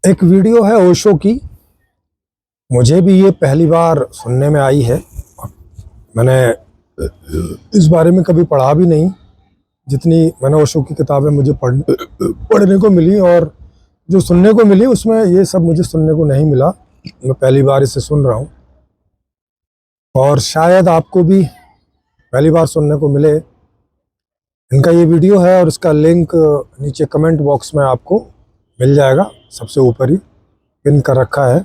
एक वीडियो है ओशो की। मुझे भी ये पहली बार सुनने में आई है। मैंने इस बारे में कभी पढ़ा भी नहीं। जितनी मैंने ओशो की किताबें मुझे पढ़ने को मिली और जो सुनने को मिली उसमें ये सब मुझे सुनने को नहीं मिला। मैं पहली बार इसे सुन रहा हूँ और शायद आपको भी पहली बार सुनने को मिले। इनका ये वीडियो है और इसका लिंक नीचे कमेंट बॉक्स में आपको मिल जाएगा, सबसे ऊपर ही पिन कर रखा है।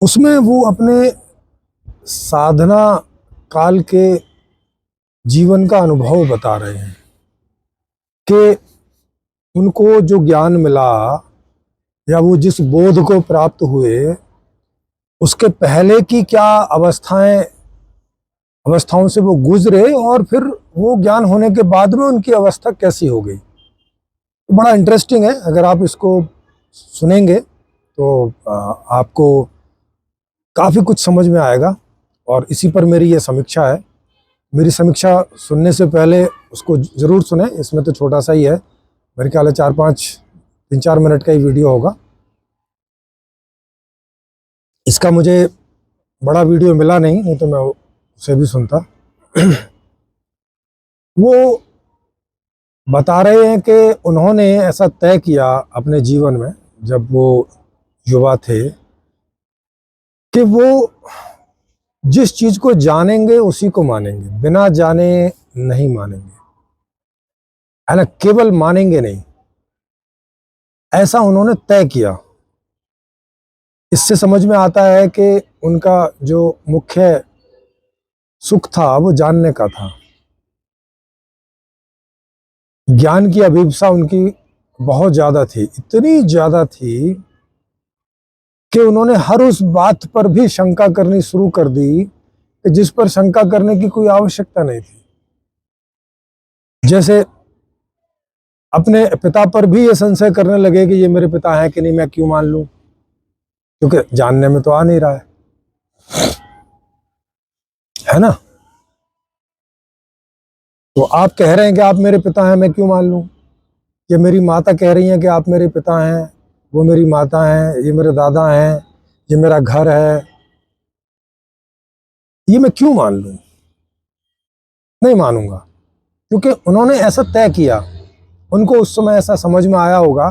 उसमें वो अपने साधना काल के जीवन का अनुभव बता रहे हैं कि उनको जो ज्ञान मिला या वो जिस बोध को प्राप्त हुए उसके पहले की क्या अवस्थाओं से वो गुजरे और फिर वो ज्ञान होने के बाद में उनकी अवस्था कैसी हो गई। तो बड़ा इंटरेस्टिंग है। अगर आप इसको सुनेंगे तो आपको काफ़ी कुछ समझ में आएगा और इसी पर मेरी ये समीक्षा है। मेरी समीक्षा सुनने से पहले उसको ज़रूर सुने। इसमें तो छोटा सा ही है, मेरे ख्याल है 3-4 मिनट का ही वीडियो होगा। इसका मुझे बड़ा वीडियो मिला नहीं तो मैं उसे भी सुनता। वो बता रहे हैं कि उन्होंने ऐसा तय किया अपने जीवन में जब वो युवा थे कि वो जिस चीज़ को जानेंगे उसी को मानेंगे, बिना जाने नहीं मानेंगे, है ना, केवल मानेंगे नहीं। ऐसा उन्होंने तय किया। इससे समझ में आता है कि उनका जो मुख्य सुख था वो जानने का था। ज्ञान की अभिप्सा उनकी बहुत ज़्यादा थी, इतनी ज़्यादा थी कि उन्होंने हर उस बात पर भी शंका करनी शुरू कर दी कि जिस पर शंका करने की कोई आवश्यकता नहीं थी। जैसे अपने पिता पर भी ये संशय करने लगे कि ये मेरे पिता हैं कि नहीं, मैं क्यों मान लूं, क्योंकि जानने में तो आ नहीं रहा है ना। तो आप कह रहे हैं कि आप मेरे पिता हैं, मैं क्यों मान लूं। ये मेरी माता कह रही हैं कि आप मेरे पिता हैं, वो मेरी माता हैं, ये मेरे दादा हैं, ये मेरा घर है, ये मैं क्यों मान लूं। नहीं मानूंगा, क्योंकि उन्होंने ऐसा तय किया। उनको उस समय ऐसा समझ में आया होगा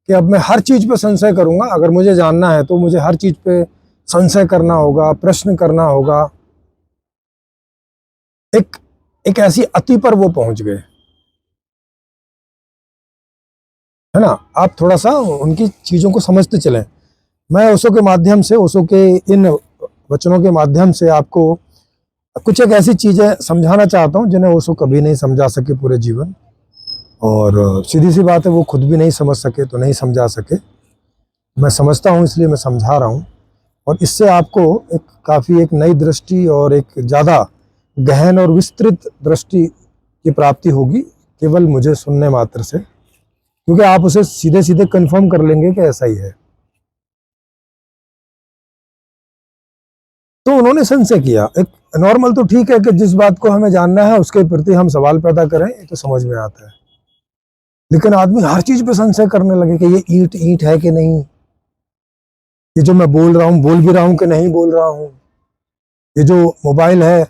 कि अब मैं हर चीज़ पे संशय करूंगा। अगर मुझे जानना है तो मुझे हर चीज़ पे संशय करना होगा, प्रश्न करना होगा। एक ऐसी अति पर वो पहुंच गए, है ना। आप थोड़ा सा उनकी चीज़ों को समझते चलें। मैं ओशो के माध्यम से, ओशो के इन वचनों के माध्यम से आपको कुछ एक ऐसी चीज़ें समझाना चाहता हूँ जिन्हें ओशो कभी नहीं समझा सके पूरे जीवन। और सीधी सी बात है, वो खुद भी नहीं समझ सके तो नहीं समझा सके। मैं समझता हूँ इसलिए मैं समझा रहा हूँ। और इससे आपको काफ़ी एक नई दृष्टि और एक ज़्यादा गहन और विस्तृत दृष्टि की प्राप्ति होगी केवल मुझे सुनने मात्र से, क्योंकि आप उसे सीधे सीधे कंफर्म कर लेंगे कि ऐसा ही है। तो उन्होंने संशय किया। एक नॉर्मल तो ठीक है कि जिस बात को हमें जानना है उसके प्रति हम सवाल पैदा करें, ये तो समझ में आता है। लेकिन आदमी हर चीज पे संशय करने लगे कि ये ईंट ईंट है कि नहीं, ये जो मैं बोल रहा हूँ बोल भी रहा हूँ कि नहीं बोल रहा हूँ, ये जो मोबाइल है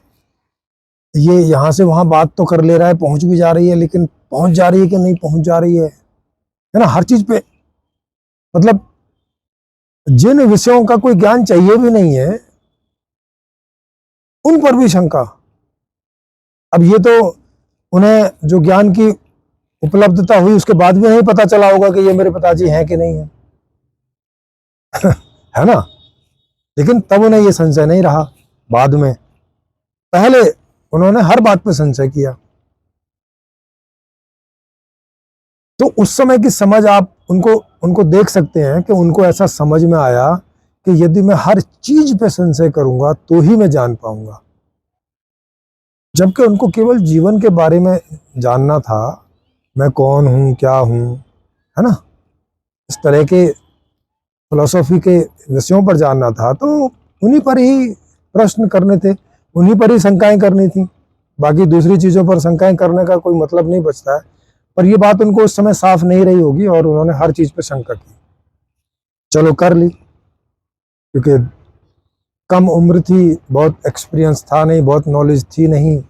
ये यहाँ से वहां बात तो कर ले रहा है, पहुंच भी जा रही है, लेकिन पहुंच जा रही है कि नहीं पहुंच जा रही है ना। हर चीज पे मतलब जिन विषयों का कोई ज्ञान चाहिए भी नहीं है उन पर भी शंका। अब ये तो उन्हें जो ज्ञान की उपलब्धता हुई उसके बाद भी नहीं पता चला होगा कि ये मेरे पिताजी हैं कि नहीं है है ना। लेकिन तब उन्हें ये संशय नहीं रहा। बाद में पहले उन्होंने हर बात पे संशय किया। तो उस समय की समझ आप उनको देख सकते हैं कि उनको ऐसा समझ में आया कि यदि मैं हर चीज पे संशय करूंगा तो ही मैं जान पाऊंगा। जबकि उनको केवल जीवन के बारे में जानना था, मैं कौन हूं, क्या हूं, है ना, इस तरह के फिलोसॉफी के विषयों पर जानना था। तो उन्हीं पर ही प्रश्न करने थे, उन्हीं पर ही शंकाएं करनी थी। बाकी दूसरी चीज़ों पर शंकाएं करने का कोई मतलब नहीं बचता है। पर ये बात उनको उस समय साफ नहीं रही होगी और उन्होंने हर चीज पे शंका की। चलो कर ली, क्योंकि कम उम्र थी, बहुत एक्सपीरियंस था नहीं, बहुत नॉलेज थी नहीं,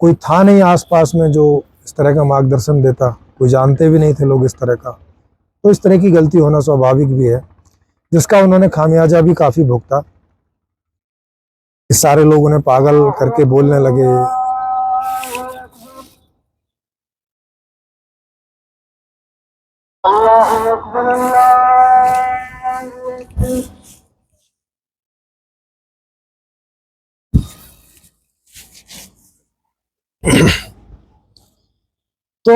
कोई था नहीं आसपास में जो इस तरह का मार्गदर्शन देता, कोई जानते भी नहीं थे लोग इस तरह का। तो इस तरह की गलती होना स्वाभाविक भी है, जिसका उन्होंने खामियाजा भी काफी भुगता। इस सारे लोग उन्हें पागल करके बोलने लगे। तो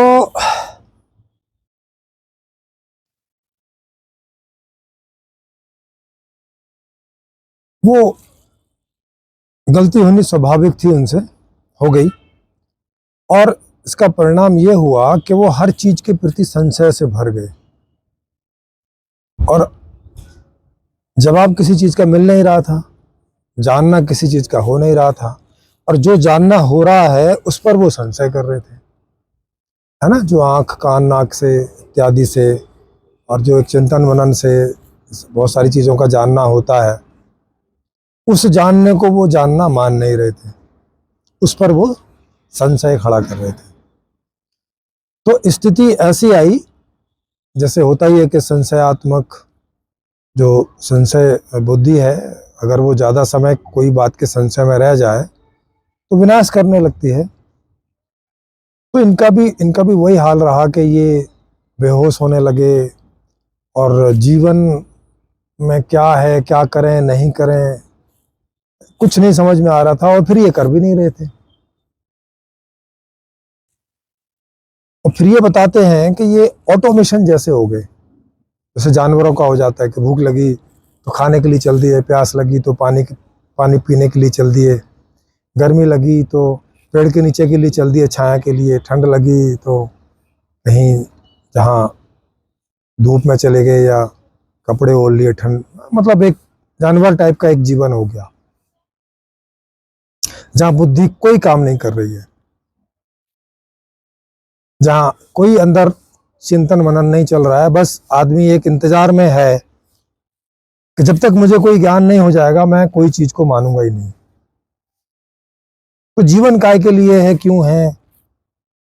वो गलती होनी स्वाभाविक थी, उनसे हो गई, और इसका परिणाम ये हुआ कि वो हर चीज के प्रति संशय से भर गए। और जवाब किसी चीज का मिल नहीं रहा था, जानना किसी चीज का हो नहीं रहा था, और जो जानना हो रहा है उस पर वो संशय कर रहे थे, है ना। जो आंख कान नाक से इत्यादि से, और जो एक चिंतन मनन से बहुत सारी चीजों का जानना होता है, उस जानने को वो जानना मान नहीं रहे थे, उस पर वो संशय खड़ा कर रहे थे। तो स्थिति ऐसी आई, जैसे होता ही है कि संशयात्मक जो संशय बुद्धि है, अगर वो ज़्यादा समय कोई बात के संशय में रह जाए तो विनाश करने लगती है। तो इनका भी वही हाल रहा कि ये बेहोश होने लगे, और जीवन में क्या है, क्या करें नहीं करें, कुछ नहीं समझ में आ रहा था, और फिर ये कर भी नहीं रहे थे। और फिर ये बताते हैं कि ये ऑटोमेशन जैसे हो गए, जैसे जानवरों का हो जाता है कि भूख लगी तो खाने के लिए चल दिए, प्यास लगी तो पानी पीने के लिए चल दिए, गर्मी लगी तो पेड़ के नीचे के लिए चल दिए छाया के लिए, ठंड लगी तो कहीं जहाँ धूप में चले गए या कपड़े ओढ़ लिए ठंड, मतलब एक जानवर टाइप का एक जीवन हो गया, जहाँ बुद्धि कोई काम नहीं कर रही है, जहाँ कोई अंदर चिंतन मनन नहीं चल रहा है। बस आदमी एक इंतजार में है कि जब तक मुझे कोई ज्ञान नहीं हो जाएगा मैं कोई चीज को मानूंगा ही नहीं। तो जीवन काय के लिए है, क्यों है,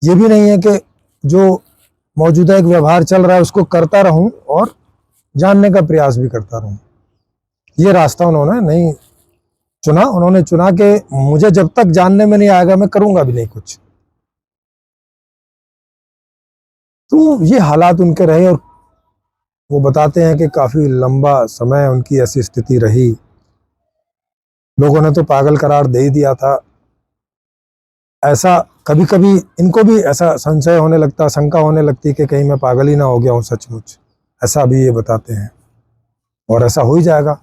ये भी नहीं है कि जो मौजूदा एक व्यवहार चल रहा है उसको करता रहूं और जानने का प्रयास भी करता रहूं। ये रास्ता उन्होंने नहीं चुना। उन्होंने चुना कि मुझे जब तक जानने में नहीं आएगा मैं करूंगा भी नहीं कुछ। तो ये हालात उनके रहे, और वो बताते हैं कि काफी लंबा समय उनकी ऐसी स्थिति रही। लोगों ने तो पागल करार दे ही दिया था। ऐसा कभी कभी इनको भी ऐसा संशय होने लगता, शंका होने लगती कि कहीं मैं पागल ही ना हो गया हूं सचमुच, ऐसा भी ये बताते हैं। और ऐसा हो ही जाएगा,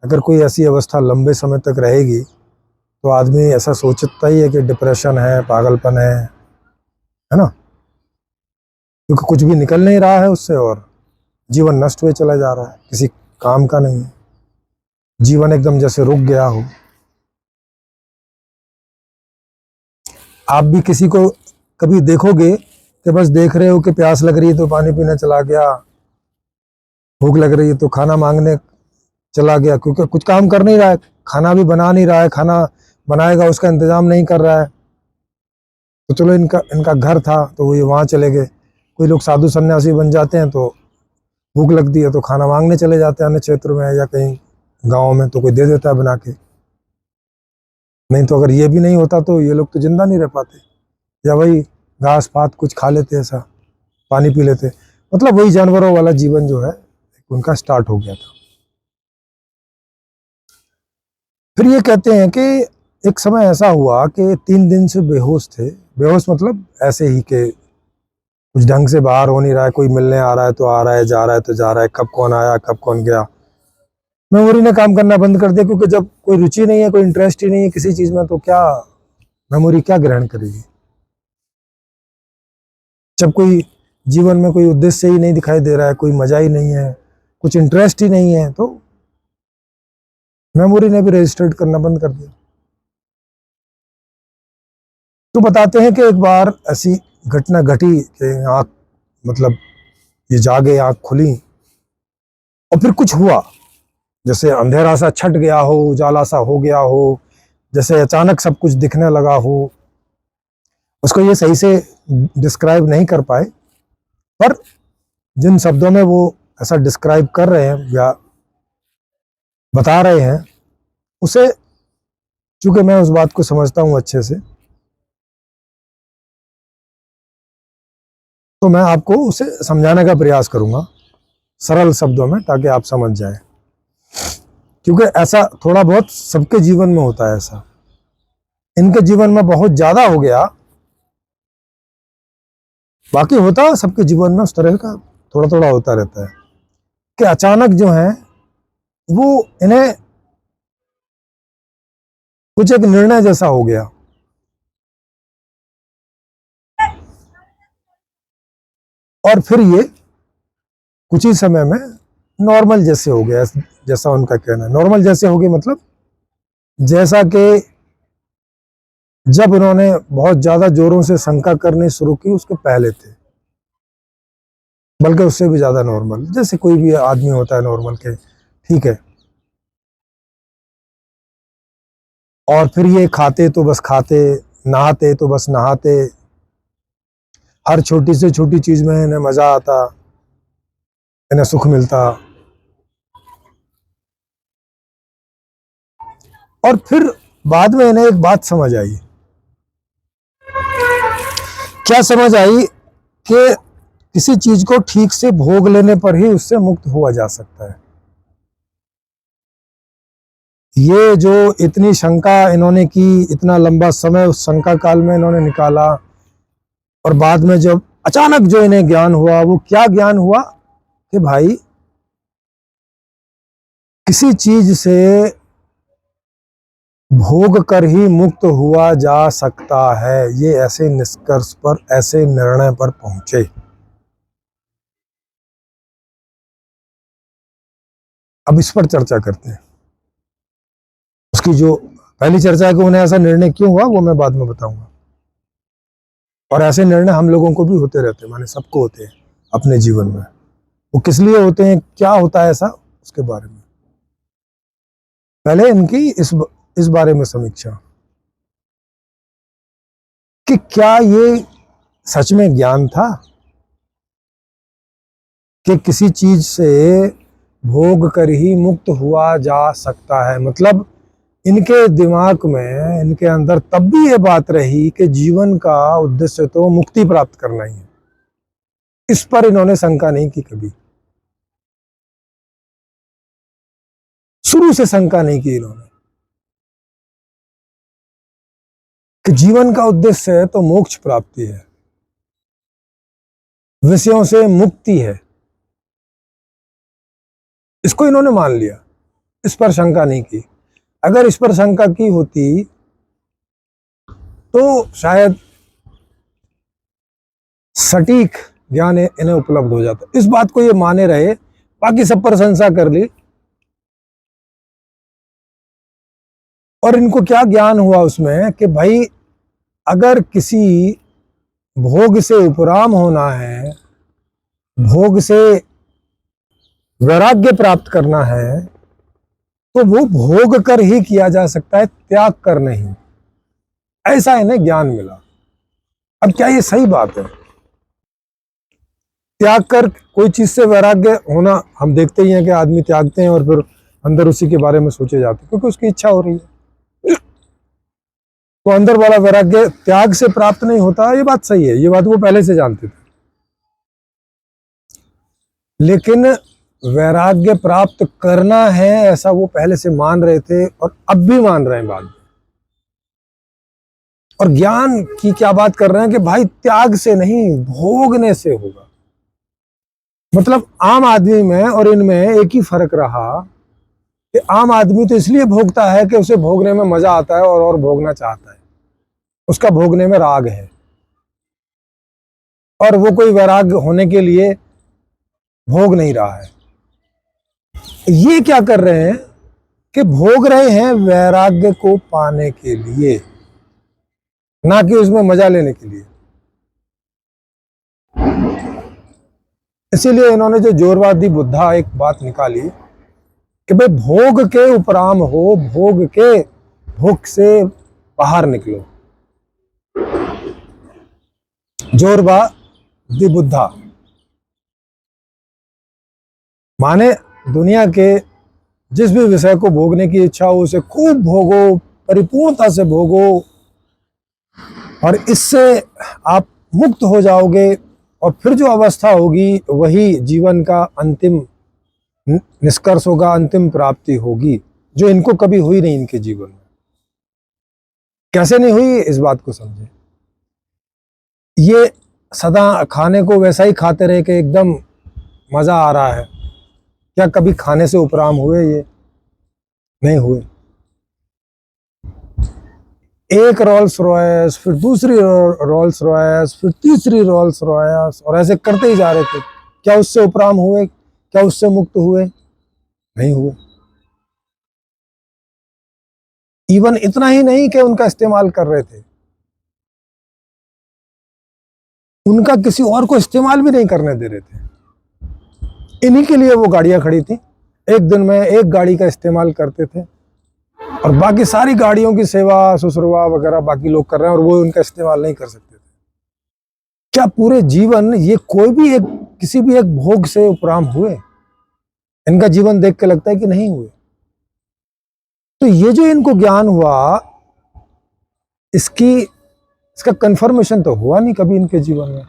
अगर कोई ऐसी अवस्था लंबे समय तक रहेगी तो आदमी ऐसा सोचता ही है कि डिप्रेशन है, पागलपन है ना, क्योंकि कुछ भी निकल नहीं रहा है उससे, और जीवन नष्ट हुए चला जा रहा है, किसी काम का नहीं है, जीवन एकदम जैसे रुक गया हो। आप भी किसी को कभी देखोगे कि बस देख रहे हो कि प्यास लग रही है तो पानी पीने चला गया, भूख लग रही है तो खाना मांगने चला गया, क्योंकि कुछ काम कर नहीं रहा है, खाना भी बना नहीं रहा है, खाना बनाएगा उसका इंतजाम नहीं कर रहा है। तो चलो इनका इनका घर था तो वो वहाँ चले गए। कोई लोग साधु सन्यासी बन जाते हैं तो भूख लगती है तो खाना मांगने चले जाते हैं अन्य क्षेत्र में या कहीं गाँव में, तो कोई दे देता है बना के। नहीं तो अगर ये भी नहीं होता तो ये लोग तो जिंदा नहीं रह पाते, या वही घास पात कुछ खा लेते, ऐसा पानी पी लेते, मतलब वही जानवरों वाला जीवन जो है उनका स्टार्ट हो गया था। फिर ये कहते हैं कि एक समय ऐसा हुआ कि 3 दिन से बेहोश थे। बेहोश मतलब ऐसे ही कि कुछ ढंग से बाहर हो नहीं रहा है, कोई मिलने आ रहा है तो आ रहा है, जा रहा है तो जा रहा है, कब कौन आया कब कौन गया। मेमोरी ने काम करना बंद कर दिया, क्योंकि जब कोई रुचि नहीं है, कोई इंटरेस्ट ही नहीं है किसी चीज में, तो क्या मेमोरी क्या ग्रहण करेगी। जब कोई जीवन में कोई उद्देश्य ही नहीं दिखाई दे रहा है, कोई मजा ही नहीं है, कुछ इंटरेस्ट ही नहीं है, तो मेमोरी ने भी रजिस्टर्ड करना बंद कर दिया। तो बताते हैं कि एक बार ऐसी घटना घटी कि आँख, मतलब ये जागे, आँख खुली और फिर कुछ हुआ, जैसे अंधेरा सा छट गया हो, उजाला सा हो गया हो, जैसे अचानक सब कुछ दिखने लगा हो। उसको ये सही से डिस्क्राइब नहीं कर पाए, पर जिन शब्दों में वो ऐसा डिस्क्राइब कर रहे हैं या बता रहे हैं, उसे, चूंकि मैं उस बात को समझता हूं अच्छे से, तो मैं आपको उसे समझाने का प्रयास करूंगा सरल शब्दों में, ताकि आप समझ जाएं। क्योंकि ऐसा थोड़ा बहुत सबके जीवन में होता है, ऐसा इनके जीवन में बहुत ज्यादा हो गया। बाकी होता सबके जीवन में उस तरह का थोड़ा थोड़ा होता रहता है कि अचानक जो है वो इन्हें कुछ एक निर्णय जैसा हो गया, और फिर ये कुछ ही समय में नॉर्मल जैसे हो गया। जैसा उनका कहना है नॉर्मल जैसे हो गए, मतलब जैसा कि जब उन्होंने बहुत ज्यादा जोरों से शंका करनी शुरू की उसके पहले थे, बल्कि उससे भी ज्यादा नॉर्मल, जैसे कोई भी आदमी होता है नॉर्मल के, ठीक है। और फिर ये खाते तो बस खाते, नहाते तो बस नहाते, हर छोटी से छोटी चीज में इन्हें मजा आता, इन्हें सुख मिलता। और फिर बाद में इन्हें एक बात समझ आई। क्या समझ आई? कि किसी चीज को ठीक से भोग लेने पर ही उससे मुक्त हुआ जा सकता है। ये जो इतनी शंका इन्होंने की, इतना लंबा समय उस शंका काल में इन्होंने निकाला, और बाद में जब अचानक जो इन्हें ज्ञान हुआ, वो क्या ज्ञान हुआ कि भाई किसी चीज से भोग कर ही मुक्त हुआ जा सकता है। ये ऐसे निष्कर्ष पर, ऐसे निर्णय पर पहुंचे। अब इस पर चर्चा करते हैं। उसकी जो पहली चर्चा है कि उन्हें ऐसा निर्णय क्यों हुआ, वो मैं बाद में बताऊंगा। और ऐसे निर्णय हम लोगों को भी होते रहते हैं, माने सबको होते हैं अपने जीवन में। वो किस लिए होते हैं, क्या होता है ऐसा, उसके बारे में पहले इनकी इस बारे में समीक्षा, कि क्या ये सच में ज्ञान था कि किसी चीज से भोग कर ही मुक्त हुआ जा सकता है। मतलब इनके दिमाग में, इनके अंदर तब भी ये बात रही कि जीवन का उद्देश्य तो मुक्ति प्राप्त करना ही है। इस पर इन्होंने शंका नहीं की कभी, शुरू से शंका नहीं की इन्होंने कि जीवन का उद्देश्य तो मोक्ष प्राप्ति है, विषयों से मुक्ति है। इसको इन्होंने मान लिया, इस पर शंका नहीं की। अगर इस पर शंका की होती तो शायद सटीक ज्ञान इन्हें उपलब्ध हो जाता। इस बात को ये माने रहे, बाकी सब पर संशय कर ली। और इनको क्या ज्ञान हुआ उसमें कि भाई अगर किसी भोग से उपराम होना है, भोग से वैराग्य प्राप्त करना है, तो वो भोग कर ही किया जा सकता है, त्याग कर नहीं। ऐसा इन्हें ज्ञान मिला। अब क्या ये सही बात है? त्याग कर कोई चीज से वैराग्य होना, हम देखते ही हैं कि आदमी त्यागते हैं और फिर अंदर उसी के बारे में सोचे जाते हैं, क्योंकि उसकी इच्छा हो रही है। तो अंदर वाला वैराग्य त्याग से प्राप्त नहीं होता, ये बात सही है, ये बात वो पहले से जानते थे। लेकिन वैराग्य प्राप्त करना है ऐसा वो पहले से मान रहे थे, और अब भी मान रहे हैं बाद में। और ज्ञान की क्या बात कर रहे हैं कि भाई त्याग से नहीं, भोगने से होगा। मतलब आम आदमी में और इनमें एक ही फर्क रहा कि आम आदमी तो इसलिए भोगता है कि उसे भोगने में मजा आता है और भोगना चाहता है, उसका भोगने में राग है, और वो कोई वैराग्य होने के लिए भोग नहीं रहा है। ये क्या कर रहे हैं कि भोग रहे हैं वैराग्य को पाने के लिए, ना कि उसमें मजा लेने के लिए। इसीलिए इन्होंने जो जोरवादी बुद्धा एक बात निकाली कि भाई भोग के उपराम हो, भोग से बाहर निकलो। जोरवादी बुद्धा माने दुनिया के जिस भी विषय को भोगने की इच्छा हो उसे खूब भोगो, परिपूर्णता से भोगो, और इससे आप मुक्त हो जाओगे। और फिर जो अवस्था होगी वही जीवन का अंतिम निष्कर्ष होगा, अंतिम प्राप्ति होगी, जो इनको कभी हुई नहीं इनके जीवन में। कैसे नहीं हुई, इस बात को समझे। ये सदा खाने को वैसा ही खाते रहे कि एकदम मजा आ रहा है, क्या कभी खाने से उपराम हुए? ये नहीं हुए। एक रोल्स रॉयस, फिर दूसरी रोल्स रॉयस, फिर तीसरी रोल्स रॉयस, और ऐसे करते ही जा रहे थे। क्या उससे उपराम हुए? क्या उससे मुक्त हुए? नहीं हुए। इवन इतना ही नहीं कि उनका इस्तेमाल कर रहे थे, उनका किसी और को इस्तेमाल भी नहीं करने दे रहे थे। इन्हीं के लिए वो गाड़ियां खड़ी थी। एक दिन में एक गाड़ी का इस्तेमाल करते थे और बाकी सारी गाड़ियों की सेवा सुसरवा वगैरह बाकी लोग कर रहे हैं और वो उनका इस्तेमाल नहीं कर सकते थे। क्या पूरे जीवन ये कोई भी एक किसी भी एक भोग से उपराम हुए? इनका जीवन देख के लगता है कि नहीं हुए। तो ये जो इनको ज्ञान हुआ, इसका कंफर्मेशन तो हुआ नहीं कभी इनके जीवन में।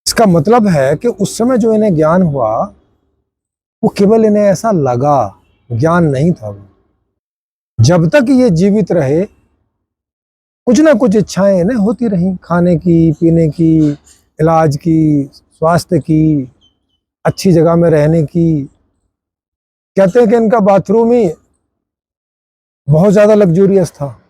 इसका मतलब है कि उस समय जो इन्हें ज्ञान हुआ वो केवल इन्हें ऐसा लगा, ज्ञान नहीं था वो। जब तक ये जीवित रहे कुछ ना कुछ इच्छाएं इन्हें होती रहीं, खाने की, पीने की, इलाज की, स्वास्थ्य की, अच्छी जगह में रहने की। कहते हैं कि इनका बाथरूम ही बहुत ज्यादा लग्जूरियस था,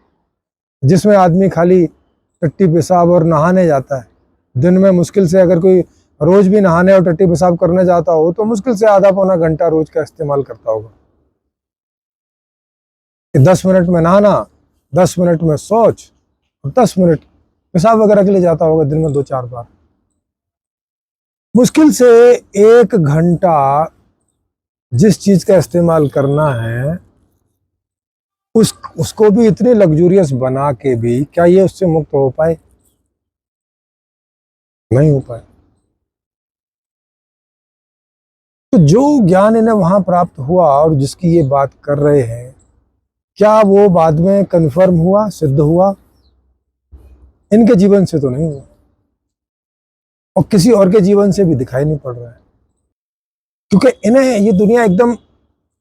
जिसमें आदमी खाली टट्टी पेशाब और नहाने जाता है। दिन में मुश्किल से अगर कोई रोज भी नहाने और टट्टी पेशाब करने जाता हो तो मुश्किल से आधा पौना घंटा रोज का इस्तेमाल करता होगा। 10 मिनट में नहाना, 10 मिनट में शौच और 10 मिनट पेशाब वगैरह के लिए जाता होगा दिन में 2-4 बार। मुश्किल से 1 घंटा जिस चीज का इस्तेमाल करना है उसको भी इतने लग्जूरियस बना के भी क्या ये उससे मुक्त हो पाए? नहीं हो पाए। तो जो ज्ञान इन्हें वहां प्राप्त हुआ और जिसकी ये बात कर रहे हैं, क्या वो बाद में कन्फर्म हुआ, सिद्ध हुआ? इनके जीवन से तो नहीं हुआ और किसी और के जीवन से भी दिखाई नहीं पड़ रहा है, क्योंकि इन्हें ये दुनिया एकदम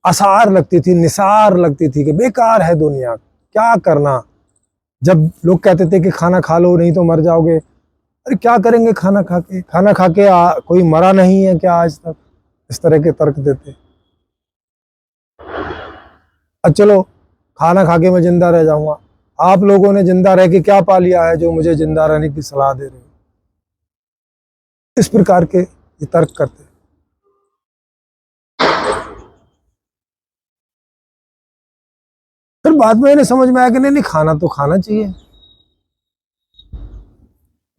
आसार लगती थी, निसार लगती थी कि बेकार है दुनिया, क्या करना। जब लोग कहते थे कि खाना खा लो नहीं तो मर जाओगे, अरे क्या करेंगे खाना खा के? खाना खा के कोई मरा नहीं है क्या आज तक? इस तरह के तर्क देते। अच्छा चलो खाना खा के मैं जिंदा रह जाऊंगा। आप लोगों ने जिंदा रह के क्या पा लिया है जो मुझे जिंदा रहने की सलाह दे रहे हो? इस प्रकार के ये तर्क करते। फिर बाद में इन्हें समझ में आया कि नहीं, खाना तो खाना चाहिए,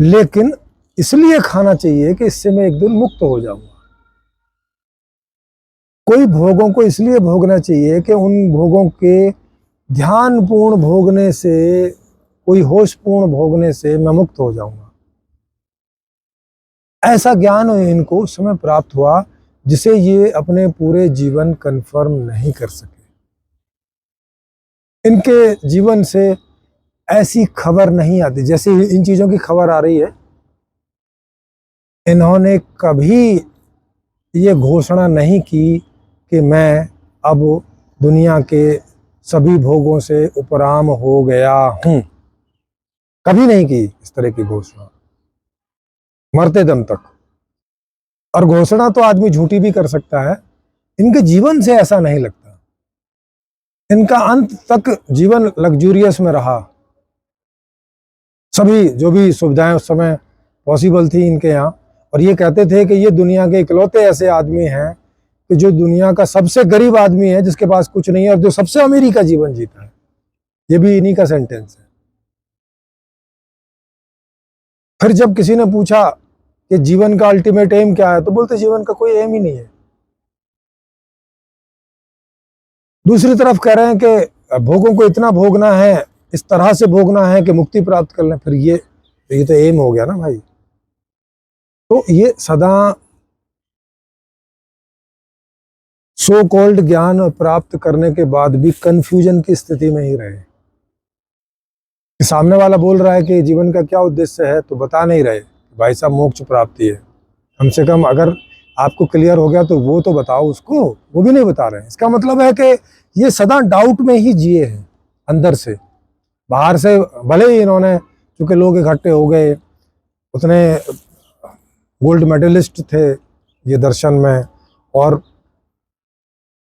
लेकिन इसलिए खाना चाहिए कि इससे मैं एक दिन मुक्त हो जाऊंगा। कोई भोगों को इसलिए भोगना चाहिए कि उन भोगों के ध्यानपूर्ण भोगने से, कोई होशपूर्ण भोगने से मैं मुक्त हो जाऊंगा। ऐसा ज्ञान इनको उस समय प्राप्त हुआ जिसे ये अपने पूरे जीवन कन्फर्म नहीं कर सके। इनके जीवन से ऐसी खबर नहीं आती जैसे इन चीजों की खबर आ रही है। इन्होंने कभी ये घोषणा नहीं की कि मैं अब दुनिया के सभी भोगों से उपराम हो गया हूं। कभी नहीं की इस तरह की घोषणा, मरते दम तक। और घोषणा तो आदमी झूठी भी कर सकता है, इनके जीवन से ऐसा नहीं लगता। इनका अंत तक जीवन लग्जूरियस में रहा। सभी जो भी सुविधाएं उस समय पॉसिबल थी इनके यहाँ, और ये कहते थे कि ये दुनिया के इकलौते ऐसे आदमी हैं कि जो दुनिया का सबसे गरीब आदमी है, जिसके पास कुछ नहीं है, और जो सबसे अमीरी का जीवन जीता है। ये भी इन्हीं का सेंटेंस है। फिर जब किसी ने पूछा कि जीवन का अल्टीमेट एम क्या है, तो बोलते जीवन का कोई एम ही नहीं है। दूसरी तरफ कह रहे हैं कि भोगों को इतना भोगना है, इस तरह से भोगना है कि मुक्ति प्राप्त कर लें, फिर ये तो एम हो गया ना भाई। तो ये सदा सो कॉल्ड ज्ञान प्राप्त करने के बाद भी कंफ्यूजन की स्थिति में ही रहे। सामने वाला बोल रहा है कि जीवन का क्या उद्देश्य है, तो बता नहीं रहे भाई साहब मोक्ष प्राप्ति है। कम से कम अगर आपको क्लियर हो गया तो वो तो बताओ उसको, वो भी नहीं बता रहे हैं। इसका मतलब है कि ये सदा डाउट में ही जिए हैं अंदर से। बाहर से भले ही इन्होंने, चूंकि लोग इकट्ठे हो गए, उतने गोल्ड मेडलिस्ट थे ये दर्शन में, और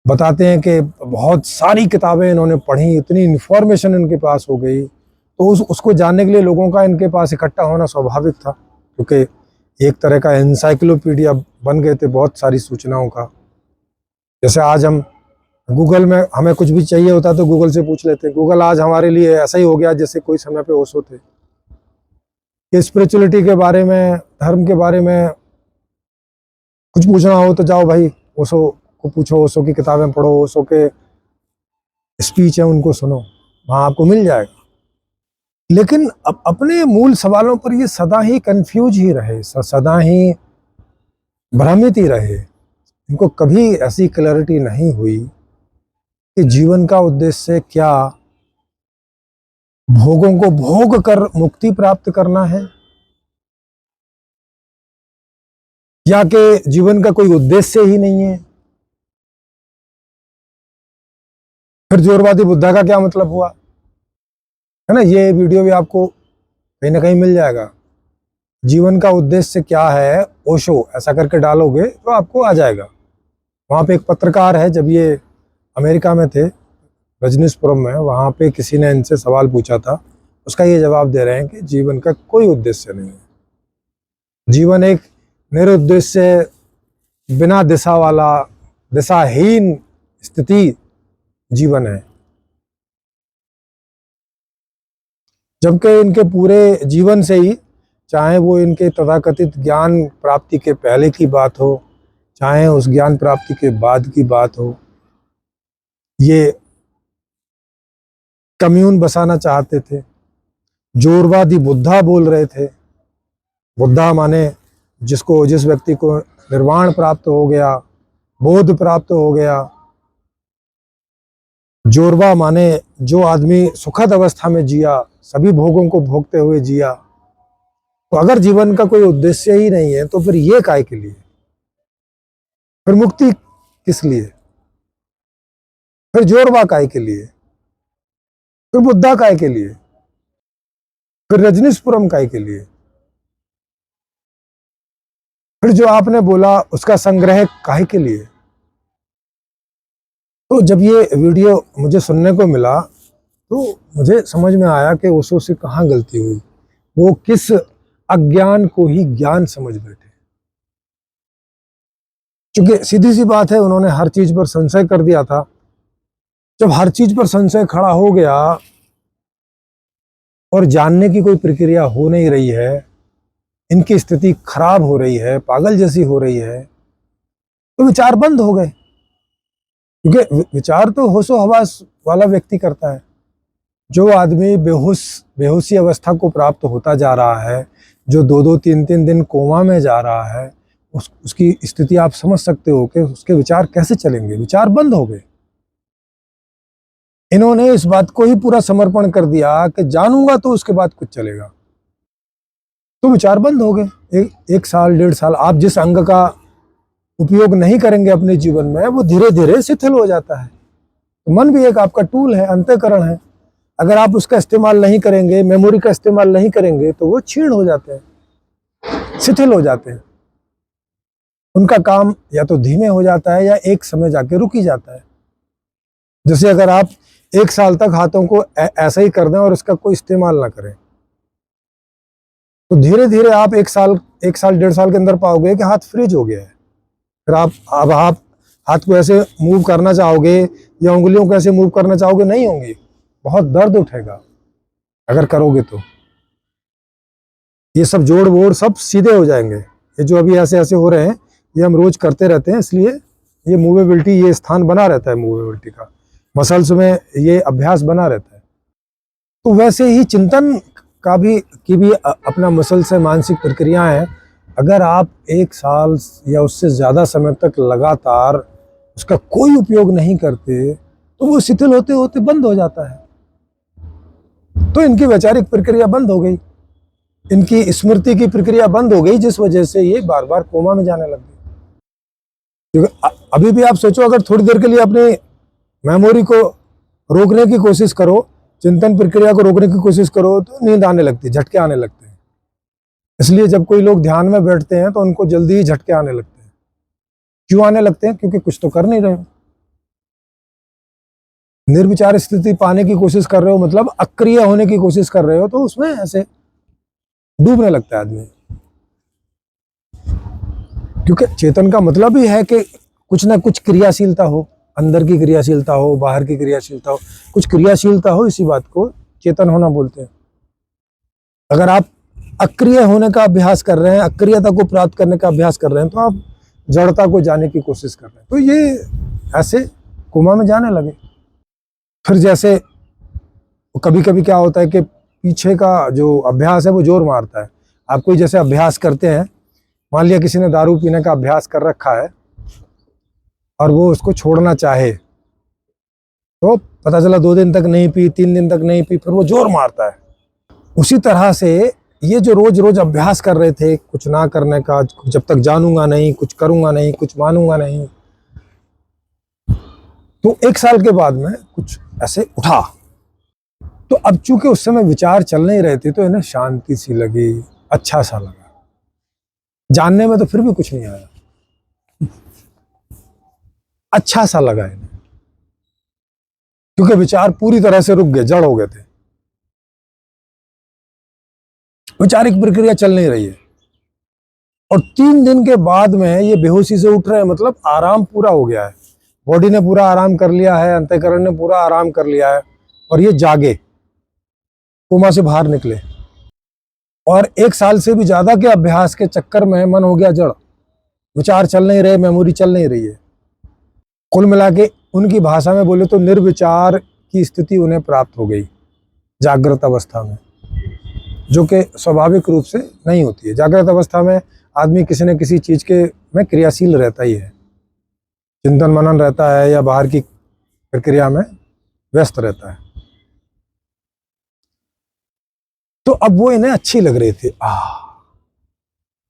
बताते हैं कि बहुत सारी किताबें इन्होंने पढ़ी, इतनी इन्फॉर्मेशन इनके पास हो गई, तो उसको जानने के लिए लोगों का इनके पास इकट्ठा होना स्वाभाविक था, क्योंकि एक तरह का एनसाइक्लोपीडिया बन गए थे बहुत सारी सूचनाओं का। जैसे आज हम गूगल में हमें कुछ भी चाहिए होता तो गूगल से पूछ लेते। गूगल आज हमारे लिए ऐसा ही हो गया जैसे कोई समय पे ओशो थे, कि स्पिरिचुअलिटी के बारे में, धर्म के बारे में कुछ पूछना हो तो जाओ भाई ओशो को पूछो, ओशो की किताबें पढ़ो, ओशो के स्पीच है उनको सुनो, वहाँ आपको मिल जाएगा। लेकिन अपने मूल सवालों पर ये सदा ही कंफ्यूज ही रहे, सदा ही भ्रमित ही रहे। इनको कभी ऐसी क्लैरिटी नहीं हुई कि जीवन का उद्देश्य क्या, भोगों को भोग कर मुक्ति प्राप्त करना है, या कि जीवन का कोई उद्देश्य ही नहीं है। फिर जोरवादी बुद्धा का क्या मतलब हुआ, है ना। ये वीडियो भी आपको कहीं ना कहीं मिल जाएगा। जीवन का उद्देश्य क्या है ओशो ऐसा करके डालोगे तो आपको आ जाएगा। वहाँ पे एक पत्रकार है, जब ये अमेरिका में थे रजनीशपुरम में, वहाँ पे किसी ने इनसे सवाल पूछा था, उसका ये जवाब दे रहे हैं कि जीवन का कोई उद्देश्य नहीं है। जीवन एक निरुद्देश्य, बिना दिशा वाला, दिशाहीन स्थिति जीवन है। जबकि इनके पूरे जीवन से ही, चाहे वो इनके तथाकथित ज्ञान प्राप्ति के पहले की बात हो, चाहे उस ज्ञान प्राप्ति के बाद की बात हो, ये कम्यून बसाना चाहते थे। जोरवादी बुद्धा बोल रहे थे। बुद्धा माने जिस व्यक्ति को निर्वाण प्राप्त हो गया, बोध प्राप्त हो गया। जोरवा माने जो आदमी सुखद अवस्था में जिया, सभी भोगों को भोगते हुए जिया। तो अगर जीवन का कोई उद्देश्य ही नहीं है तो फिर ये काय के लिए, फिर मुक्ति किस लिए, फिर जोरवा काय के लिए, फिर बुद्धा काय के लिए, फिर रजनीशपुरम काय के लिए, फिर जो आपने बोला उसका संग्रह काहे के लिए। तो जब ये वीडियो मुझे सुनने को मिला तो मुझे समझ में आया कि ओशो से कहाँ गलती हुई। वो किस अज्ञान को ही ज्ञान समझ बैठे। क्योंकि सीधी सी बात है, उन्होंने हर चीज पर संशय कर दिया था। जब हर चीज पर संशय खड़ा हो गया और जानने की कोई प्रक्रिया हो नहीं रही है, इनकी स्थिति खराब हो रही है, पागल जैसी हो रही है, तो विचार बंद हो गए। क्योंकि विचार तो होशो हवास वाला व्यक्ति करता है। जो आदमी बेहोशी अवस्था को प्राप्त होता जा रहा है, जो 2-2, 3-3 दिन कोमा में जा रहा है, उसकी स्थिति आप समझ सकते हो कि उसके विचार कैसे चलेंगे। विचार बंद हो गए। इन्होंने इस बात को ही पूरा समर्पण कर दिया कि जानूंगा तो उसके बाद कुछ चलेगा। तो विचार बंद हो गए। 1 साल 1.5 साल आप जिस अंग का उपयोग नहीं करेंगे अपने जीवन में, वो धीरे धीरे शिथिल हो जाता है। तो मन भी एक आपका टूल है, अंतःकरण है। अगर आप उसका इस्तेमाल नहीं करेंगे, मेमोरी का इस्तेमाल नहीं करेंगे, तो वो क्षीण हो जाते हैं, शिथिल हो जाते हैं। उनका काम या तो धीमे हो जाता है या एक समय जाके रुक ही जाता है। जैसे अगर आप 1 साल तक हाथों को ऐसा ही कर दें और इसका कोई इस्तेमाल ना करें, तो धीरे धीरे आप 1 साल 1.5 साल के अंदर पाओगे कि हाथ फ्रीज हो गया है। फिर आप हाथ को ऐसे मूव करना चाहोगे या उंगलियों को ऐसे मूव करना चाहोगे, नहीं होंगी। बहुत दर्द उठेगा अगर करोगे तो। ये सब जोड़ वोड़ सब सीधे हो जाएंगे, ये जो अभी ऐसे ऐसे हो रहे हैं ये हम रोज करते रहते हैं, इसलिए ये मूवेबिलिटी, ये स्थान बना रहता है मूवेबिलिटी का, मसल्स में ये अभ्यास बना रहता है। तो वैसे ही चिंतन का भी अपना मसल से मानसिक प्रक्रियाएं हैं। अगर आप 1 साल या उससे ज़्यादा समय तक लगातार उसका कोई उपयोग नहीं करते तो वो शिथिल होते होते बंद हो जाता है। तो इनकी वैचारिक प्रक्रिया बंद हो गई, इनकी स्मृति की प्रक्रिया बंद हो गई, जिस वजह से ये बार बार कोमा में जाने लग गए। क्योंकि अभी भी आप सोचो, अगर थोड़ी देर के लिए अपनी मेमोरी को रोकने की कोशिश करो, चिंतन प्रक्रिया को रोकने की कोशिश करो, तो नींद आने लगती है, झटके आने लगते हैं। इसलिए जब कोई लोग ध्यान में बैठते हैं तो उनको जल्दी ही झटके आने लगते हैं। क्यों आने लगते हैं? क्योंकि कुछ तो कर नहीं रहे हो। निर्विचार स्थिति पाने की कोशिश कर रहे हो, मतलब अक्रिय होने की कोशिश कर रहे हो, तो उसमें ऐसे डूबने लगता है आदमी। क्योंकि चेतन का मतलब ही है कि कुछ ना कुछ क्रियाशीलता हो, अंदर की क्रियाशीलता हो, बाहर की क्रियाशीलता हो, कुछ क्रियाशीलता हो, इसी बात को चेतन होना बोलते हैं। अगर आप अक्रिय होने का अभ्यास कर रहे हैं, अक्रियता को प्राप्त करने का अभ्यास कर रहे हैं, तो आप जड़ता को जाने की कोशिश कर रहे हैं। तो ये ऐसे कोमा में जाने लगे। फिर जैसे कभी कभी क्या होता है कि पीछे का जो अभ्यास है वो जोर मारता है। आप कोई जैसे अभ्यास करते हैं, मान लिया किसी ने दारू पीने का अभ्यास कर रखा है और वो उसको छोड़ना चाहे, तो पता चला 2 दिन तक नहीं पी, 3 दिन तक नहीं पी, फिर वो जोर मारता है। उसी तरह से ये जो रोज रोज अभ्यास कर रहे थे कुछ ना करने का, जब तक जानूंगा नहीं, कुछ करूंगा नहीं, कुछ मानूंगा नहीं, तो 1 साल के बाद में कुछ ऐसे उठा। तो अब चूंकि उस समय विचार चल नहीं रहे थे, तो इन्हें शांति सी लगी, अच्छा सा लगा। जानने में तो फिर भी कुछ नहीं आया, अच्छा सा लगा इन्हें, क्योंकि विचार पूरी तरह से रुक गए, जड़ हो गए थे, वैचारिक प्रक्रिया चल नहीं रही है। और 3 दिन के बाद में ये बेहोशी से उठ रहे हैं, मतलब आराम पूरा हो गया है, बॉडी ने पूरा आराम कर लिया है, अंतःकरण ने पूरा आराम कर लिया है, और ये जागे, कोमा से बाहर निकले। और 1 साल से भी ज्यादा के अभ्यास के चक्कर में मन हो गया जड़, विचार चल नहीं रहे, मेमोरी चल नहीं रही है। कुल मिला के उनकी भाषा में बोले तो निर्विचार की स्थिति उन्हें प्राप्त हो गई जागृत अवस्था में, जो कि स्वाभाविक रूप से नहीं होती है। जागृत अवस्था में आदमी किसी न किसी चीज के में क्रियाशील रहता ही है, चिंतन मनन रहता है या बाहर की प्रक्रिया में व्यस्त रहता है। तो अब वो इन्हें अच्छी लग रही थी।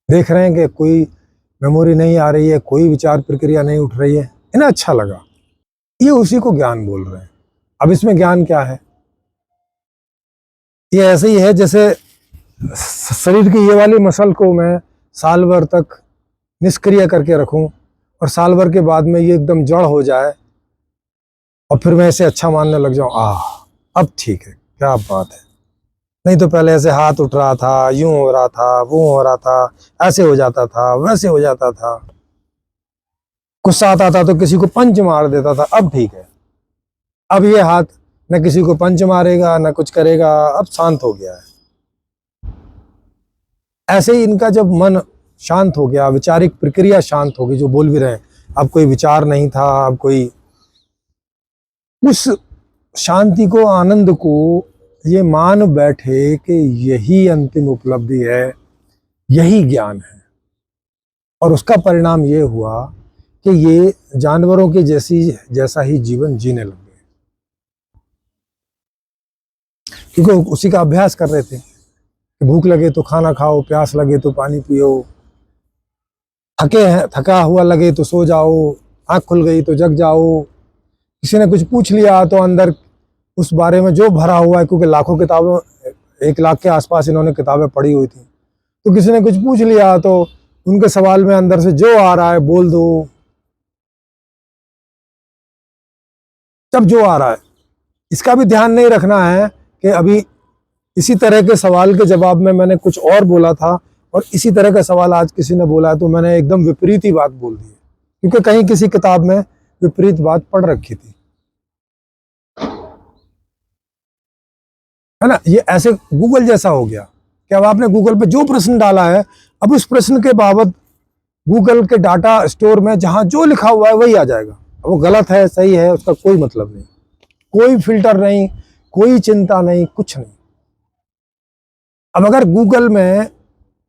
देख रहे हैं कि कोई मेमोरी नहीं आ रही है, कोई विचार प्रक्रिया नहीं उठ रही है, इन्हें अच्छा लगा। ये उसी को ज्ञान बोल रहे हैं। अब इसमें ज्ञान क्या है? ये ऐसे ही है जैसे शरीर की ये वाली मसल को मैं साल भर तक निष्क्रिय करके रखूं और साल भर के बाद में ये एकदम जड़ हो जाए और फिर मैं इसे अच्छा मानने लग जाऊं, अब ठीक है, क्या बात है। नहीं तो पहले ऐसे हाथ उठ रहा था, यूं हो रहा था, वो हो रहा था, ऐसे हो जाता था, वैसे हो जाता था, गुस्सा आता था तो किसी को पंच मार देता था, अब ठीक है। अब ये हाथ न किसी को पंच मारेगा न कुछ करेगा, अब शांत हो गया है। ऐसे ही इनका जब मन शांत हो गया, विचारिक प्रक्रिया शांत हो गई, जो बोल भी रहे हैं, अब कोई विचार नहीं था, अब कोई, उस शांति को, आनंद को ये मान बैठे कि यही अंतिम उपलब्धि है, यही ज्ञान है। और उसका परिणाम ये हुआ कि ये जानवरों के जैसा ही जीवन जीने लगे, क्योंकि उसी का अभ्यास कर रहे थे। भूख लगे तो खाना खाओ, प्यास लगे तो पानी पियो, थका हुआ लगे तो सो जाओ, आंख खुल गई तो जग जाओ। किसी ने कुछ पूछ लिया तो अंदर उस बारे में जो भरा हुआ है, क्योंकि लाखों किताबों, 1 लाख के आसपास इन्होंने किताबें पढ़ी हुई थी, तो किसी ने कुछ पूछ लिया तो उनके सवाल में अंदर से जो आ रहा है बोल दो। तब जो आ रहा है, इसका भी ध्यान नहीं रखना है कि अभी इसी तरह के सवाल के जवाब में मैंने कुछ और बोला था और इसी तरह का सवाल आज किसी ने बोला है तो मैंने एकदम विपरीत ही बात बोल दी है, क्योंकि कहीं किसी किताब में विपरीत बात पढ़ रखी थी, है ना। ये ऐसे गूगल जैसा हो गया कि अब आपने गूगल पे जो प्रश्न डाला है, अब उस प्रश्न के बाबत गूगल के डाटा स्टोर में जहां जो लिखा हुआ है वही आ जाएगा। अब वो गलत है सही है उसका कोई मतलब नहीं, कोई फिल्टर नहीं, कोई चिंता नहीं, कुछ नहीं। अब अगर गूगल में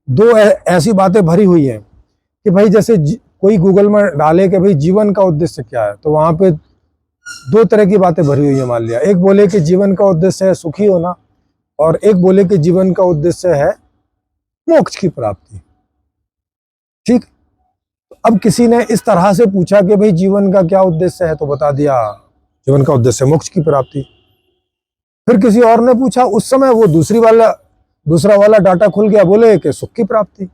दो ऐसी बातें भरी हुई हैं कि भाई जैसे कोई गूगल में डाले कि भाई जीवन का उद्देश्य क्या है, तो वहां पे दो तरह की बातें भरी हुई है। मान लिया एक बोले कि जीवन का उद्देश्य है सुखी होना, और एक बोले कि जीवन का उद्देश्य है मोक्ष की प्राप्ति। ठीक, अब किसी ने इस तरह से पूछा कि भाई जीवन का क्या उद्देश्य है, तो बता दिया जीवन का उद्देश्य मोक्ष की प्राप्ति। फिर किसी और ने पूछा, उस समय वो दूसरा वाला डाटा खुल गया, बोले कि सुख की प्राप्ति।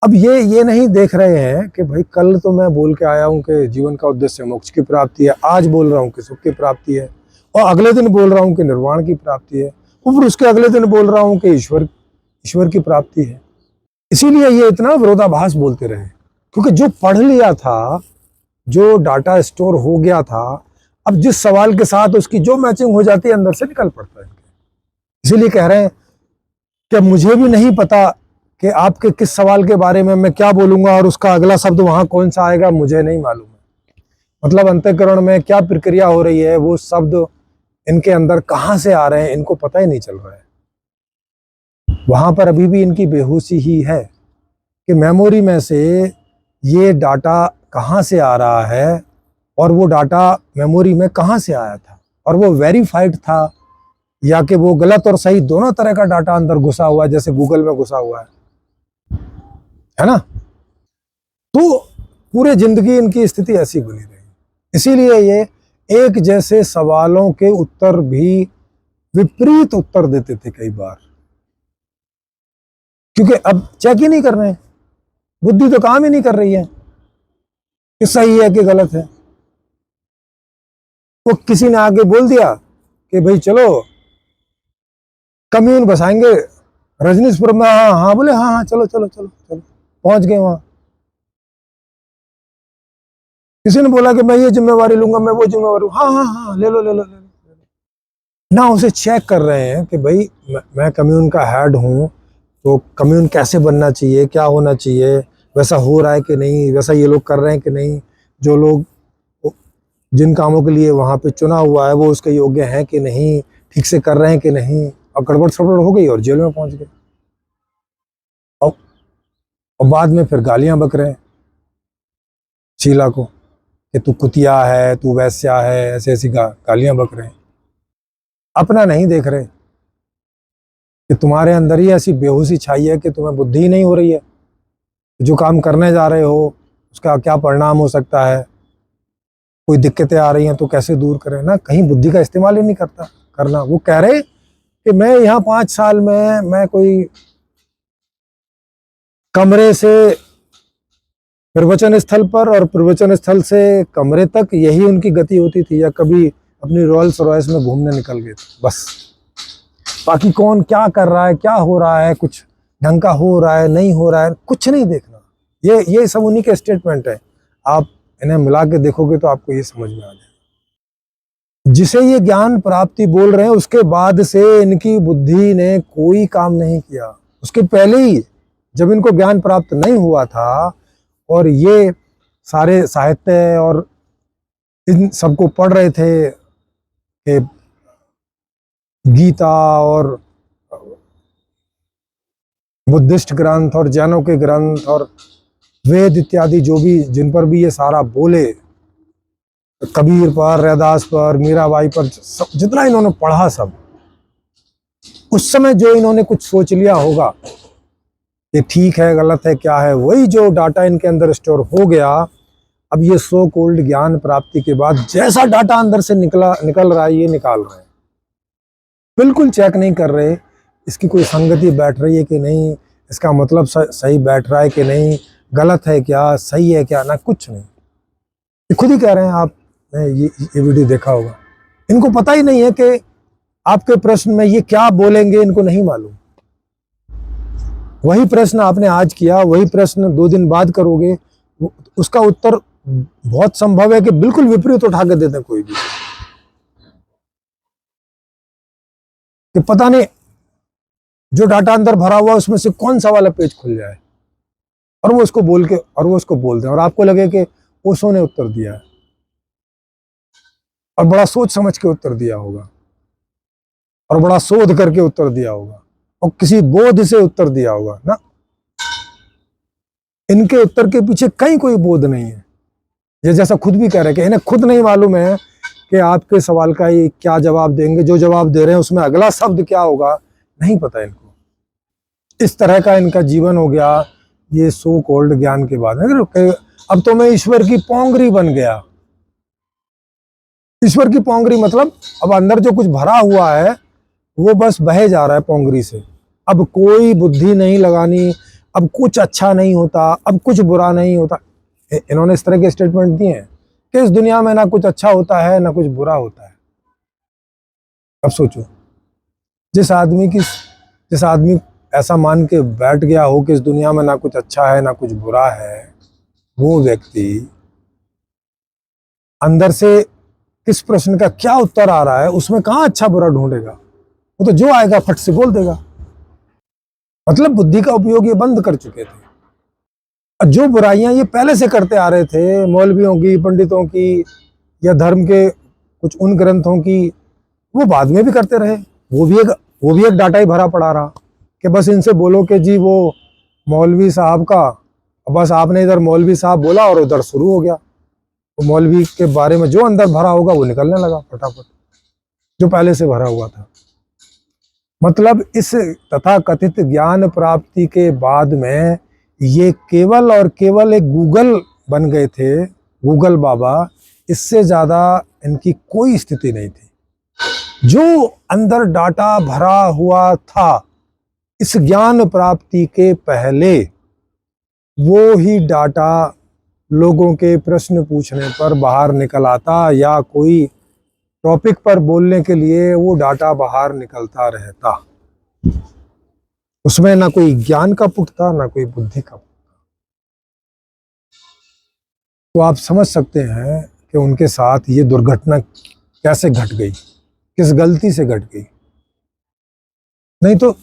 अब ये नहीं देख रहे हैं कि भाई कल तो मैं बोल के आया हूं कि जीवन का उद्देश्य मोक्ष की प्राप्ति है, आज बोल रहा हूं कि सुख की प्राप्ति है, और अगले दिन बोल रहा हूं कि निर्वाण की प्राप्ति है, और फिर उसके अगले दिन बोल रहा हूं कि ईश्वर की प्राप्ति है। इसीलिए ये इतना विरोधाभास बोलते रहे, क्योंकि जो पढ़ लिया था, जो डाटा स्टोर हो गया था, अब जिस सवाल के साथ उसकी जो मैचिंग हो जाती है अंदर से निकल पड़ता है। इसीलिए कह रहे हैं कि मुझे भी नहीं पता कि आपके किस सवाल के बारे में मैं क्या बोलूंगा और उसका अगला शब्द वहां कौन सा आएगा, मुझे नहीं मालूम है। मतलब अंतःकरण में क्या प्रक्रिया हो रही है, वो शब्द इनके अंदर कहां से आ रहे हैं, इनको पता ही नहीं चल रहा है। वहां पर अभी भी इनकी बेहोशी ही है कि मेमोरी में से ये डाटा कहां से आ रहा है, और वो डाटा मेमोरी में कहां से आया था, और वो वेरीफाइड था या कि वो गलत और सही दोनों तरह का डाटा अंदर घुसा हुआ है, जैसे गूगल में घुसा हुआ है ना। तो पूरे जिंदगी इनकी स्थिति ऐसी बनी रही। इसीलिए ये एक जैसे सवालों के उत्तर भी विपरीत उत्तर देते थे कई बार, क्योंकि अब चेक ही नहीं कर रहे हैं, बुद्धि तो काम ही नहीं कर रही है कि सही है कि गलत है। वो किसी ने आगे बोल दिया कि भाई चलो कम्यून बसाएंगे रजनीशपुरम में, हाँ हाँ बोले हाँ हाँ चलो चलो चलो चलो, पहुंच गए वहां। किसी ने बोला कि मैं ये जिम्मेवारी लूंगा, मैं वो जिम्मेवारी, हाँ हाँ हाँ ले लो ले लो ले लो। ना उसे चेक कर रहे हैं कि भाई मैं कम्यून का हेड हूं, तो कम्यून कैसे बनना चाहिए, क्या होना चाहिए, वैसा हो रहा है कि नहीं, वैसा ये लोग कर रहे हैं कि नहीं, जो लोग जिन कामों के लिए वहां पे चुना हुआ है वो उसके योग्य हैं कि नहीं, ठीक से कर रहे हैं कि नहीं, और गड़बड़ सड़बड़ हो गई और जेल में पहुंच गए। और बाद में फिर गालियां बक रहे हैं शीला को कि तू कुतिया है, तू वैश्या है, ऐसे ऐसी गालियां बक रहे हैं। अपना नहीं देख रहे कि तुम्हारे अंदर ही ऐसी बेहोशी छाई है कि तुम्हें बुद्धि ही नहीं हो रही है, जो काम करने जा रहे हो उसका क्या परिणाम हो सकता है, कोई दिक्कतें आ रही हैं तो कैसे दूर करें ना, कहीं बुद्धि का इस्तेमाल ही नहीं करना। वो कह रहे कि मैं यहाँ 5 साल में मैं कोई कमरे से प्रवचन स्थल पर और प्रवचन स्थल से कमरे तक यही उनकी गति होती थी, या कभी अपनी रॉयल्स रॉयस में घूमने निकल गए थे बस। बाकी कौन क्या कर रहा है, क्या हो रहा है, कुछ ढंग का हो रहा है नहीं हो रहा है, कुछ नहीं देखना। ये सब उन्हीं के स्टेटमेंट है। आप इन्हें मिला के देखोगे तो आपको ये समझ में आ जाएगा। जिसे ये ज्ञान प्राप्ति बोल रहे हैं उसके बाद से इनकी बुद्धि ने कोई काम नहीं किया। उसके पहले ही जब इनको ज्ञान प्राप्त नहीं हुआ था और ये सारे साहित्य और इन सबको पढ़ रहे थे कि गीता और बुद्धिस्ट ग्रंथ और जैनों के ग्रंथ और वेद इत्यादि जो भी जिन पर भी ये सारा बोले, कबीर पर, रैदास पर, मीराबाई पर, सब जितना इन्होंने पढ़ा, सब उस समय जो इन्होंने कुछ सोच लिया होगा ये ठीक है गलत है क्या है, वही जो डाटा इनके अंदर स्टोर हो गया। अब ये सो कोल्ड ज्ञान प्राप्ति के बाद जैसा डाटा अंदर से निकल रहा है ये निकाल रहे हैं, बिल्कुल चेक नहीं कर रहे इसकी कोई संगति बैठ रही है कि नहीं, इसका मतलब सही बैठ रहा है कि नहीं, गलत है क्या, सही है क्या, ना कुछ नहीं। ये खुद ही कह रहे हैं, आपने ये वीडियो देखा होगा। इनको पता ही नहीं है कि आपके प्रश्न में ये क्या बोलेंगे, इनको नहीं मालूम। वही प्रश्न आपने आज किया, वही प्रश्न 2 दिन बाद करोगे, उसका उत्तर बहुत संभव है कि बिल्कुल विपरीत उठा के देते कोई भी, कि पता नहीं जो डाटा अंदर भरा हुआ है उसमें से कौन सा वाला पेज खुल जाए और वो उसको बोल दे और आपको लगे कि ओशो ने उत्तर दिया है और बड़ा सोच समझ के उत्तर दिया होगा और बड़ा शोध करके उत्तर दिया होगा और किसी बोध से उत्तर दिया होगा ना। इनके उत्तर के पीछे कहीं कोई बोध नहीं है। ये जैसा खुद भी कह रहे हैं कि इन्हें खुद नहीं मालूम है कि आपके सवाल का ये क्या जवाब देंगे, जो जवाब दे रहे हैं उसमें अगला शब्द क्या होगा, नहीं पता इनको। इस तरह का इनका जीवन हो गया ये सो कॉल्ड ज्ञान के बाद। अब तो मैं ईश्वर की पोंगरी बन गया। ईश्वर की पोंगरी मतलब अब अंदर जो कुछ भरा हुआ है वो बस बहे जा रहा है पोंगरी से। अब कोई बुद्धि नहीं लगानी, अब कुछ अच्छा नहीं होता, अब कुछ बुरा नहीं होता। इन्होंने इस तरह के स्टेटमेंट दिए हैं कि इस दुनिया में ना कुछ अच्छा होता है ना कुछ बुरा होता है। अब सोचो, जिस आदमी ऐसा मान के बैठ गया हो कि इस दुनिया में ना कुछ अच्छा है ना कुछ बुरा है, वो व्यक्ति अंदर से किस प्रश्न का क्या उत्तर आ रहा है उसमें कहाँ अच्छा बुरा ढूंढेगा। वो तो जो आएगा फट से बोल देगा। मतलब बुद्धि का उपयोग ये बंद कर चुके थे। और जो बुराइयां ये पहले से करते आ रहे थे, मौलवियों की, पंडितों की या धर्म के कुछ उन ग्रंथों की, वो बाद में भी करते रहे। वो भी एक डाटा ही भरा पड़ा रहा कि बस इनसे बोलो कि जी वो मौलवी साहब का, बस आपने इधर मौलवी साहब बोला और उधर शुरू हो गया। वो मौलवी के बारे में जो अंदर भरा होगा वो निकलने लगा फटाफट, जो पहले से भरा हुआ था। मतलब इस तथा कथित ज्ञान प्राप्ति के बाद में ये केवल और केवल एक गूगल बन गए थे, गूगल बाबा। इससे ज्यादा इनकी कोई स्थिति नहीं थी। जो अंदर डाटा भरा हुआ था इस ज्ञान प्राप्ति के पहले, वो ही डाटा लोगों के प्रश्न पूछने पर बाहर निकल आता या कोई टॉपिक पर बोलने के लिए वो डाटा बाहर निकलता रहता। उसमें ना कोई ज्ञान का पुट था ना कोई बुद्धि का पुट था। तो आप समझ सकते हैं कि उनके साथ ये दुर्घटना कैसे घट गई, किस गलती से घट गई। नहीं तो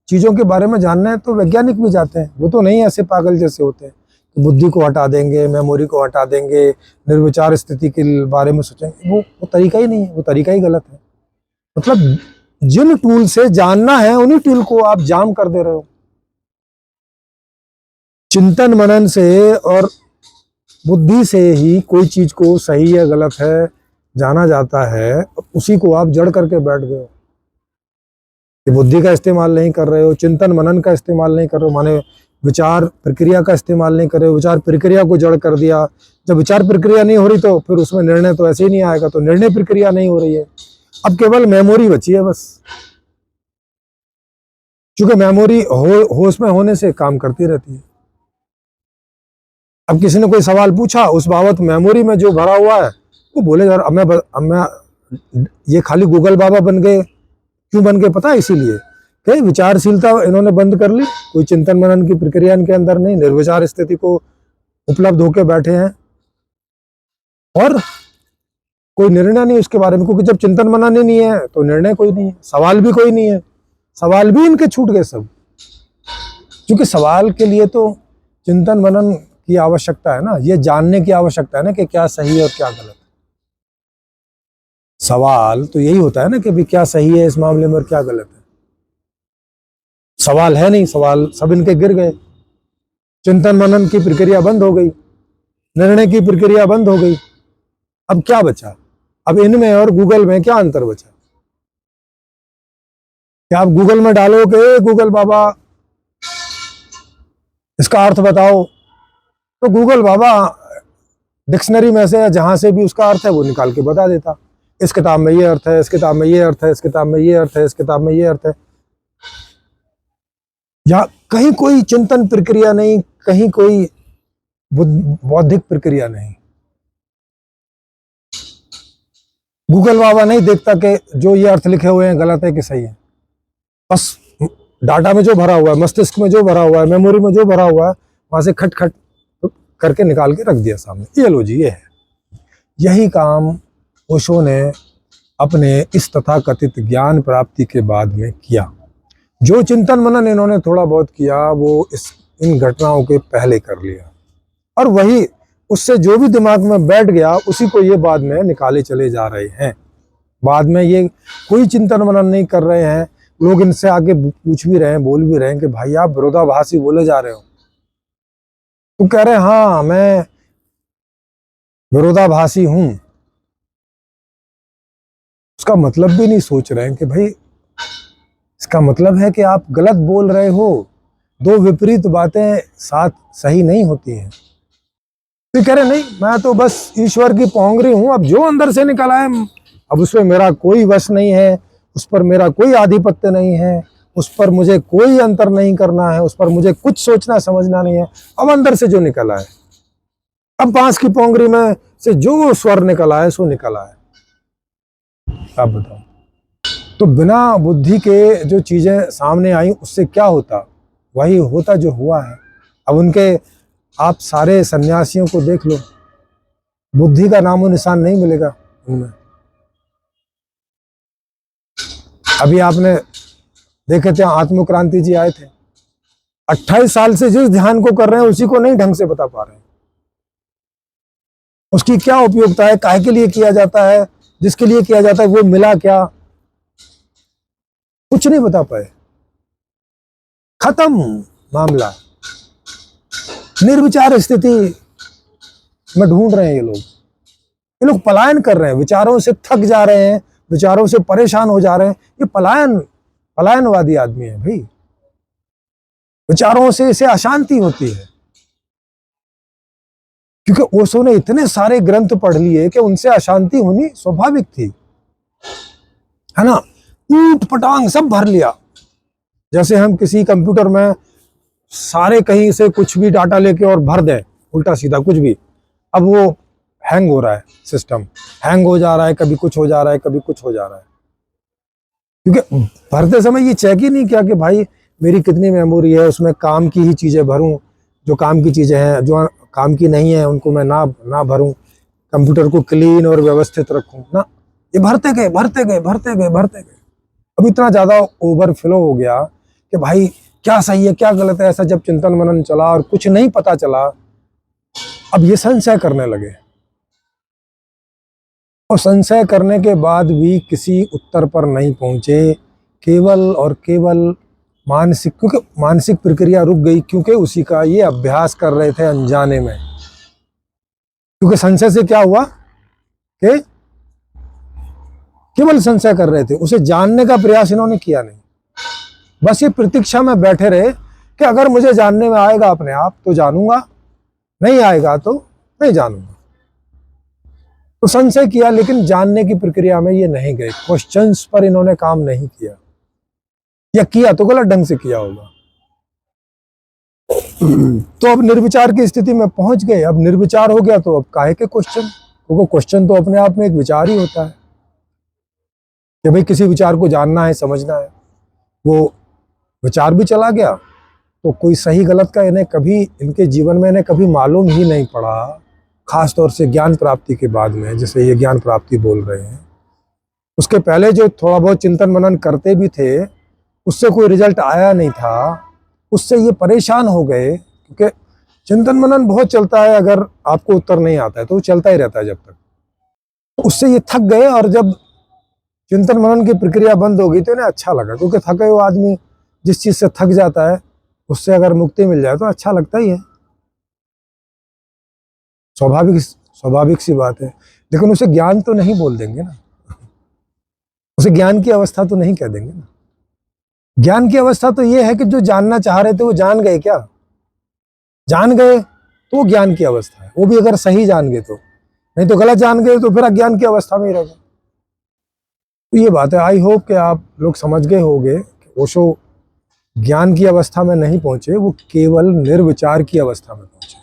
चीजों के बारे में जानना है तो वैज्ञानिक भी जाते हैं, वो तो नहीं ऐसे पागल जैसे होते हैं तो बुद्धि को हटा देंगे, मेमोरी को हटा देंगे, निर्विचार स्थिति के बारे में सोचेंगे। वो तरीका ही नहीं है, वो तरीका ही गलत है। मतलब जिन टूल से जानना है उन्हीं टूल को आप जाम कर दे रहे हो। चिंतन मनन से और बुद्धि से ही कोई चीज को सही है गलत है जाना जाता है, उसी को आप जड़ करके बैठ गए हो। बुद्धि का इस्तेमाल नहीं कर रहे हो, चिंतन मनन का इस्तेमाल नहीं कर रहे हो, माने विचार प्रक्रिया का इस्तेमाल नहीं कर रहे हो, विचार प्रक्रिया को जड़ कर दिया। जब विचार प्रक्रिया नहीं हो रही तो फिर उसमें निर्णय तो ऐसे ही नहीं आएगा, तो निर्णय प्रक्रिया नहीं हो रही है। अब केवल मेमोरी बची है बस, क्योंकि मेमोरी होश में होने से काम करती रहती है। अब किसी ने कोई सवाल पूछा, उस बाबत मेमोरी में जो भरा हुआ है वो बोले यार अब मैं ये खाली गूगल बाबा बन गए। क्यों बन गए पता है? इसीलिए कि विचारशीलता इन्होंने बंद कर ली, कोई चिंतन मनन की प्रक्रिया इनके अंदर नहीं, निर्विचार स्थिति को उपलब्ध होकर बैठे हैं और कोई निर्णय नहीं उसके बारे में, क्योंकि जब चिंतन मनन ही नहीं है तो निर्णय कोई नहीं है, सवाल भी कोई नहीं है। सवाल भी इनके छूट गए सब, क्योंकि सवाल के लिए तो चिंतन मनन की आवश्यकता है ना, ये जानने की आवश्यकता है ना कि क्या सही है और क्या गलत है। सवाल तो यही होता है ना कि भी क्या सही है इस मामले में और क्या गलत है। सवाल है नहीं, सवाल सब इनके गिर गए। चिंतन मनन की प्रक्रिया बंद हो गई, निर्णय की प्रक्रिया बंद हो गई। अब क्या बचा? अब इनमें और गूगल में क्या अंतर बचा? क्या आप गूगल में डालोगे गूगल बाबा इसका अर्थ बताओ, तो गूगल बाबा डिक्शनरी में से जहां से भी उसका अर्थ है वो निकाल के बता देता। इस किताब में ये अर्थ है, इस किताब में ये अर्थ है, इस किताब में ये अर्थ है, इस किताब में ये अर्थ है। या कहीं कोई चिंतन प्रक्रिया नहीं, कहीं कोई बौद्धिक प्रक्रिया नहीं। गूगल बाबा नहीं देखता कि जो ये अर्थ लिखे हुए हैं गलत है कि सही है। बस डाटा में जो भरा हुआ है, मस्तिष्क में जो भरा हुआ है, मेमोरी में जो भरा हुआ है, वहां से खट खट करके निकाल के रख दिया सामने, ये लो जी ये है। यही काम ओशो ने अपने इस तथाकथित ज्ञान प्राप्ति के बाद में किया। जो चिंतन मनन इन्होंने थोड़ा बहुत किया वो इन घटनाओं के पहले कर लिया, और वही उससे जो भी दिमाग में बैठ गया उसी को ये बाद में निकाले चले जा रहे हैं। बाद में ये कोई चिंतन मनन नहीं कर रहे हैं। लोग इनसे आगे पूछ भी रहे हैं, बोल भी रहे हैं कि भाई आप विरोधाभासी बोले जा रहे हो। तो कह रहे हैं हाँ मैं विरोधाभासी हूं। उसका मतलब भी नहीं सोच रहे हैं कि भाई इसका मतलब है कि आप गलत बोल रहे हो। दो विपरीत बातें साथ सही नहीं होती हैं। तो कह रहे नहीं मैं तो बस ईश्वर की पोंगरी हूं, अब जो अंदर से निकल आए अब उसमें मेरा कोई वश नहीं है, उस पर मेरा कोई आधिपत्य नहीं है, उस पर मुझे कोई अंतर नहीं करना है, उस पर मुझे कुछ सोचना समझना नहीं है। अब अंदर से जो निकल आए, अब बांस की पोंगरी में से जो स्वर निकल आए सो निकल आए। आप बताओ। तो बिना बुद्धि के जो चीजें सामने आई उससे क्या होता? वही होता जो हुआ है। अब उनके आप सारे सन्यासियों को देख लो, बुद्धि का नामो निशान नहीं मिलेगा उनमें। अभी आपने देखे थे आत्मक्रांति जी आए थे, 28 साल से जिस ध्यान को कर रहे हैं उसी को नहीं ढंग से बता पा रहे हैं। उसकी क्या उपयोगिता है, काहे के लिए किया जाता है, जिसके लिए किया जाता है वो मिला क्या, कुछ नहीं बता पाए। खत्म मामला। निर्विचार स्थिति में ढूंढ रहे हैं ये लोग पलायन कर रहे हैं, विचारों से थक जा रहे हैं, विचारों से परेशान हो जा रहे हैं। ये पलायनवादी आदमी है भाई। विचारों से इसे अशांति होती है, क्योंकि ओशो ने इतने सारे ग्रंथ पढ़ लिए कि उनसे अशांति होनी स्वाभाविक थी, है ना। ऊट पटांग सब भर लिया। जैसे हम किसी कंप्यूटर में सारे कहीं से कुछ भी डाटा लेके और भर दें उल्टा सीधा कुछ भी, अब वो हैंग हो रहा है, सिस्टम हैंग हो जा रहा है, कभी कुछ हो जा रहा है, कभी कुछ हो जा रहा है। क्योंकि भरते समय ये चेक ही नहीं किया कि भाई मेरी कितनी मेमोरी है, उसमें काम की ही चीजें भरूं, जो काम की चीजें हैं, जो काम की नहीं है उनको मैं ना भरूं, कंप्यूटर को क्लीन और व्यवस्थित रखूं ना। ये भरते गए भरते गए भरते गए भरते गए। अब इतना ज्यादा ओवरफ्लो हो गया कि भाई क्या सही है क्या गलत है, ऐसा जब चिंतन मनन चला और कुछ नहीं पता चला, अब ये संशय करने लगे। और संशय करने के बाद भी किसी उत्तर पर नहीं पहुंचे, केवल और केवल मानसिक, क्योंकि मानसिक प्रक्रिया रुक गई, क्योंकि उसी का ये अभ्यास कर रहे थे अनजाने में। क्योंकि संशय से क्या हुआ कि केवल संशय कर रहे थे, उसे जानने का प्रयास इन्होंने किया नहीं। बस ये प्रतीक्षा में बैठे रहे कि अगर मुझे जानने में आएगा अपने आप तो जानूंगा, नहीं आएगा तो नहीं जानूंगा। तो संशय किया, लेकिन जानने की प्रक्रिया में ये नहीं गए, क्वेश्चंस पर इन्होंने काम नहीं किया, या किया तो गलत ढंग से किया होगा। तो अब निर्विचार की स्थिति में पहुंच गए। अब निर्विचार हो गया तो अब काहे के क्वेश्चन, क्योंकि क्वेश्चन तो अपने आप में एक विचार ही होता है कि भाई किसी विचार को जानना है, समझना है। वो विचार भी चला गया तो कोई सही गलत का इनके जीवन में इन्हें कभी मालूम ही नहीं पड़ा। खास तौर से ज्ञान प्राप्ति के बाद में, जैसे ये ज्ञान प्राप्ति बोल रहे हैं, उसके पहले जो थोड़ा बहुत चिंतन मनन करते भी थे उससे कोई रिजल्ट आया नहीं था। उससे ये परेशान हो गए, क्योंकि चिंतन मनन बहुत चलता है, अगर आपको उत्तर नहीं आता है तो वो चलता ही रहता है जब तक। उससे ये थक गए, और जब चिंतन मनन की प्रक्रिया बंद हो गई तो इन्हें अच्छा लगा, क्योंकि थके हुए आदमी जिस चीज से थक जाता है उससे अगर मुक्ति मिल जाए तो अच्छा लगता ही है, स्वाभाविक सी बात है। लेकिन उसे ज्ञान तो नहीं बोल देंगे ना, उसे ज्ञान की अवस्था तो नहीं कह देंगे ना। ज्ञान की अवस्था तो ये है कि जो जानना चाह रहे थे वो जान गए, क्या जान गए तो वो ज्ञान की अवस्था है। वो भी अगर सही जान गए तो, नहीं तो गलत जान गए तो फिर अज्ञान की अवस्था में ही रह गए। तो ये बात है। आई होप कि आप लोग समझ गए होंगे कि ओशो ज्ञान की अवस्था में नहीं पहुंचे, वो केवल निर्विचार की अवस्था में पहुंचे।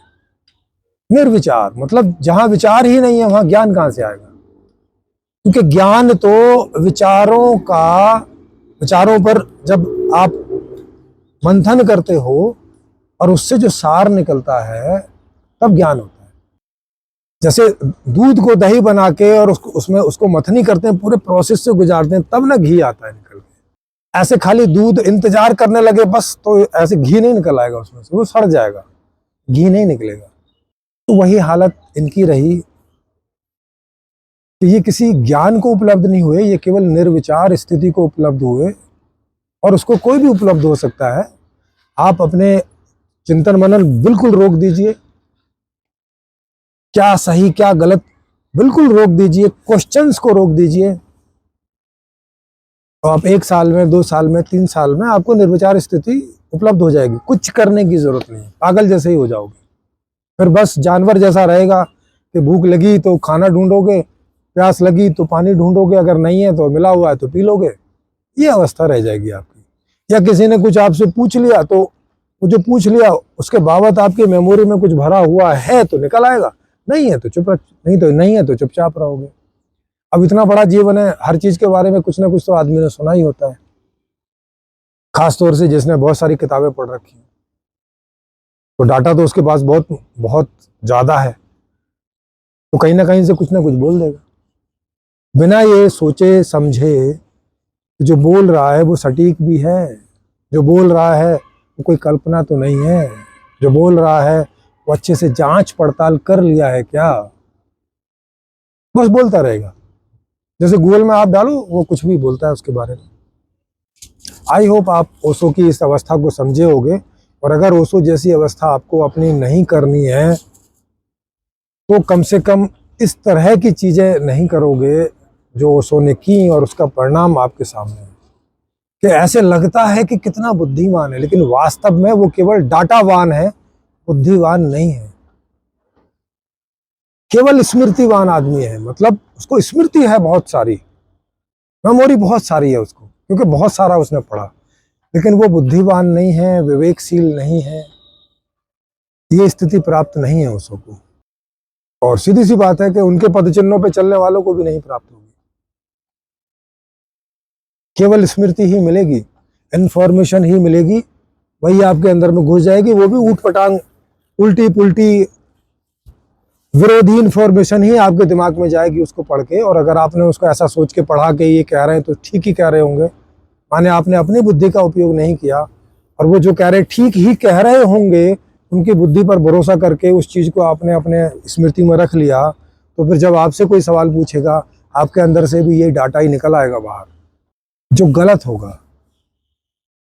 निर्विचार मतलब जहां विचार ही नहीं है वहां ज्ञान कहां से आएगा? क्योंकि ज्ञान तो विचारों पर जब आप मंथन करते हो और उससे जो सार निकलता है तब ज्ञान होता है। जैसे दूध को दही बना के और उसको मथनी करते हैं, पूरे प्रोसेस से गुजारते हैं, तब ना घी आता है निकल के। ऐसे खाली दूध इंतजार करने लगे बस, तो ऐसे घी नहीं निकल आएगा उसमें से, वो सड़ जाएगा, घी नहीं निकलेगा। तो वही हालत इनकी रही कि ये किसी ज्ञान को उपलब्ध नहीं हुए, ये केवल निर्विचार स्थिति को उपलब्ध हुए, और उसको कोई भी उपलब्ध हो सकता है। आप अपने चिंतन मनन बिल्कुल रोक दीजिए, क्या सही क्या गलत बिल्कुल रोक दीजिए, क्वेश्चंस को रोक दीजिए, तो आप 1 साल में, 2 साल में, 3 साल में आपको निर्विचार स्थिति उपलब्ध हो जाएगी। कुछ करने की जरूरत नहीं है, पागल जैसे ही हो जाओगे। फिर बस जानवर जैसा रहेगा कि भूख लगी तो खाना ढूंढोगे, प्यास लगी तो पानी ढूंढोगे, अगर नहीं है तो मिला हुआ है तो पी लोगे, ये अवस्था रह जाएगी आपकी। या किसी ने कुछ आपसे पूछ लिया, तो वो जो पूछ लिया उसके बाबत आपकी मेमोरी में कुछ भरा हुआ है तो निकल आएगा, नहीं है तो चुपचाप रहोगे। अब इतना बड़ा जीवन है, हर चीज के बारे में कुछ ना कुछ तो आदमी ने सुना ही होता है, खास तौर से जिसने बहुत सारी किताबें पढ़ रखी हैं, तो डाटा तो उसके पास बहुत बहुत ज्यादा है, तो कहीं ना कहीं से कुछ ना कुछ बोल देगा, बिना ये सोचे समझे जो बोल रहा है वो सटीक भी है, जो बोल रहा है वो कोई कल्पना तो नहीं है, जो बोल रहा है वो अच्छे से जांच पड़ताल कर लिया है क्या, बस बोलता रहेगा। जैसे गूगल में आप डालो वो कुछ भी बोलता है उसके बारे में। आई होप आप ओशो की इस अवस्था को समझे होगे, और अगर ओशो जैसी अवस्था आपको अपनी नहीं करनी है तो कम से कम इस तरह की चीजें नहीं करोगे जो ओशो ने की, और उसका परिणाम आपके सामने है कि ऐसे लगता है कि कितना बुद्धिमान है, लेकिन वास्तव में वो केवल डाटावान है, बुद्धिवान नहीं है, केवल स्मृतिवान आदमी है। मतलब उसको स्मृति है बहुत सारी, मेमोरी बहुत सारी है उसको, क्योंकि बहुत सारा उसने पढ़ा, लेकिन वो बुद्धिवान नहीं है, विवेकशील नहीं है, ये स्थिति प्राप्त नहीं है उसको। और सीधी सी बात है कि उनके पदचिन्हों पे चलने वालों को भी नहीं प्राप्त होगी, केवल स्मृति ही मिलेगी, इंफॉर्मेशन ही मिलेगी, वही आपके अंदर में घुस जाएगी, वो भी ऊट पटांग उल्टी पुल्टी विरोधी इंफॉर्मेशन ही आपके दिमाग में जाएगी उसको पढ़ के। और अगर आपने उसको ऐसा सोच के पढ़ा कि ये कह रहे हैं तो ठीक ही कह रहे होंगे, माने आपने अपनी बुद्धि का उपयोग नहीं किया, और वो जो कह रहे ठीक ही कह रहे होंगे उनकी बुद्धि पर भरोसा करके उस चीज को आपने अपने स्मृति में रख लिया, तो फिर जब आपसे कोई सवाल पूछेगा आपके अंदर से भी ये डाटा ही निकल आएगा बाहर, जो गलत होगा,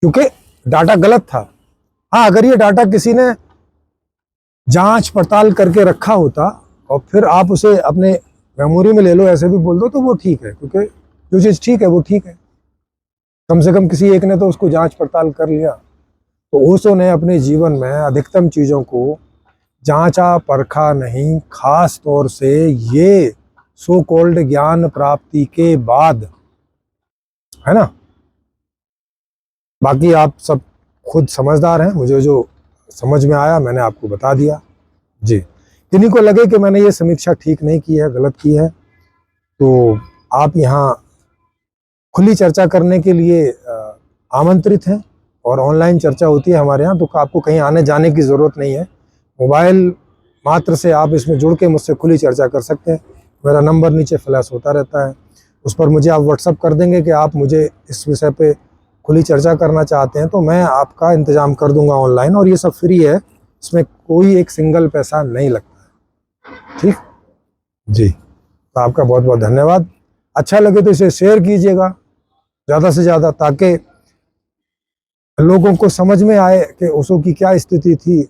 क्योंकि डाटा गलत था। हाँ, अगर ये डाटा किसी ने जांच पड़ताल करके रखा होता और फिर आप उसे अपने मेमोरी में ले लो, ऐसे भी बोल दो, तो वो ठीक है, क्योंकि जो चीज़ ठीक है वो ठीक है, कम से कम किसी एक ने तो उसको जांच पड़ताल कर लिया। तो ओशो ने अपने जीवन में अधिकतम चीज़ों को जांचा परखा नहीं, खास तौर से ये सो कॉल्ड ज्ञान प्राप्ति के बाद, है ना। बाकी आप सब खुद समझदार हैं, मुझे जो समझ में आया मैंने आपको बता दिया जी। किन्हीं को लगे कि मैंने ये समीक्षा ठीक नहीं की है, गलत की है, तो आप यहाँ खुली चर्चा करने के लिए आमंत्रित हैं, और ऑनलाइन चर्चा होती है हमारे यहाँ, तो आपको कहीं आने जाने की ज़रूरत नहीं है, मोबाइल मात्र से आप इसमें जुड़ के मुझसे खुली चर्चा कर सकते हैं। मेरा नंबर नीचे फ्लैश होता रहता है, उस पर मुझे आप व्हाट्सअप कर देंगे कि आप मुझे इस विषय पे खुली चर्चा करना चाहते हैं, तो मैं आपका इंतज़ाम कर दूंगा ऑनलाइन, और ये सब फ्री है, इसमें कोई एक सिंगल पैसा नहीं लगता है, ठीक जी। तो आपका बहुत बहुत धन्यवाद। अच्छा लगे तो इसे शेयर कीजिएगा ज़्यादा से ज़्यादा, ताकि लोगों को समझ में आए कि ओशो की क्या स्थिति थी,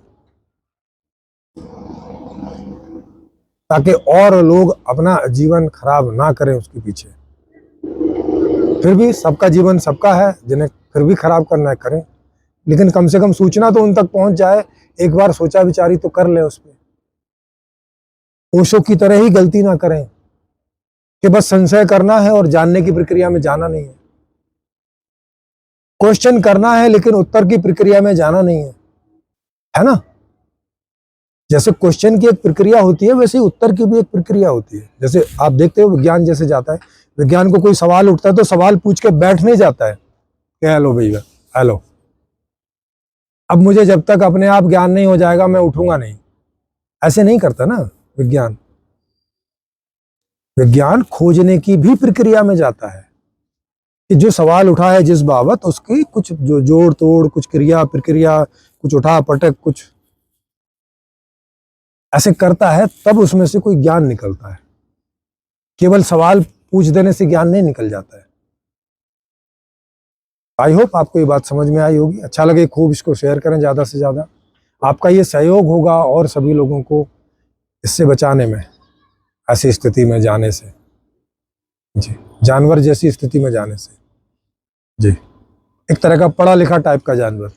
ताकि और लोग अपना जीवन खराब ना करें उसके पीछे। फिर भी सबका जीवन सबका है, जिन्हें फिर भी खराब करना है करें, लेकिन कम से कम सूचना तो उन तक पहुंच जाए, एक बार सोचा विचारी तो कर ले उस पर। ओशो की तरह ही गलती ना करें कि बस संशय करना है और जानने की प्रक्रिया में जाना नहीं है, क्वेश्चन करना है लेकिन उत्तर की प्रक्रिया में जाना नहीं है ना। जैसे क्वेश्चन की एक प्रक्रिया होती है, वैसे ही उत्तर की भी एक प्रक्रिया होती है। जैसे आप देखते हो विज्ञान जैसे जाता है, विज्ञान को कोई सवाल उठता है तो सवाल पूछ के बैठ नहीं जाता है कि हेलो भैया हेलो, अब मुझे जब तक अपने आप ज्ञान नहीं हो जाएगा मैं उठूंगा नहीं, ऐसे नहीं करता ना विज्ञान। विज्ञान खोजने की भी प्रक्रिया में जाता है, कि जो सवाल उठा है जिस बाबत, उसकी कुछ जो जोड़ तोड़, कुछ क्रिया प्रक्रिया, कुछ उठा पटक, कुछ ऐसे करता है, तब उसमें से कोई ज्ञान निकलता है। केवल सवाल पूछ देने से ज्ञान नहीं निकल जाता है। आई होप आपको ये बात समझ में आई होगी। अच्छा लगे खूब इसको शेयर करें ज़्यादा से ज़्यादा। आपका ये सहयोग होगा और सभी लोगों को इससे बचाने में, ऐसी स्थिति में जाने से, जी, जानवर जैसी स्थिति में जाने से, जी, एक तरह का पढ़ा लिखा टाइप का जानवर।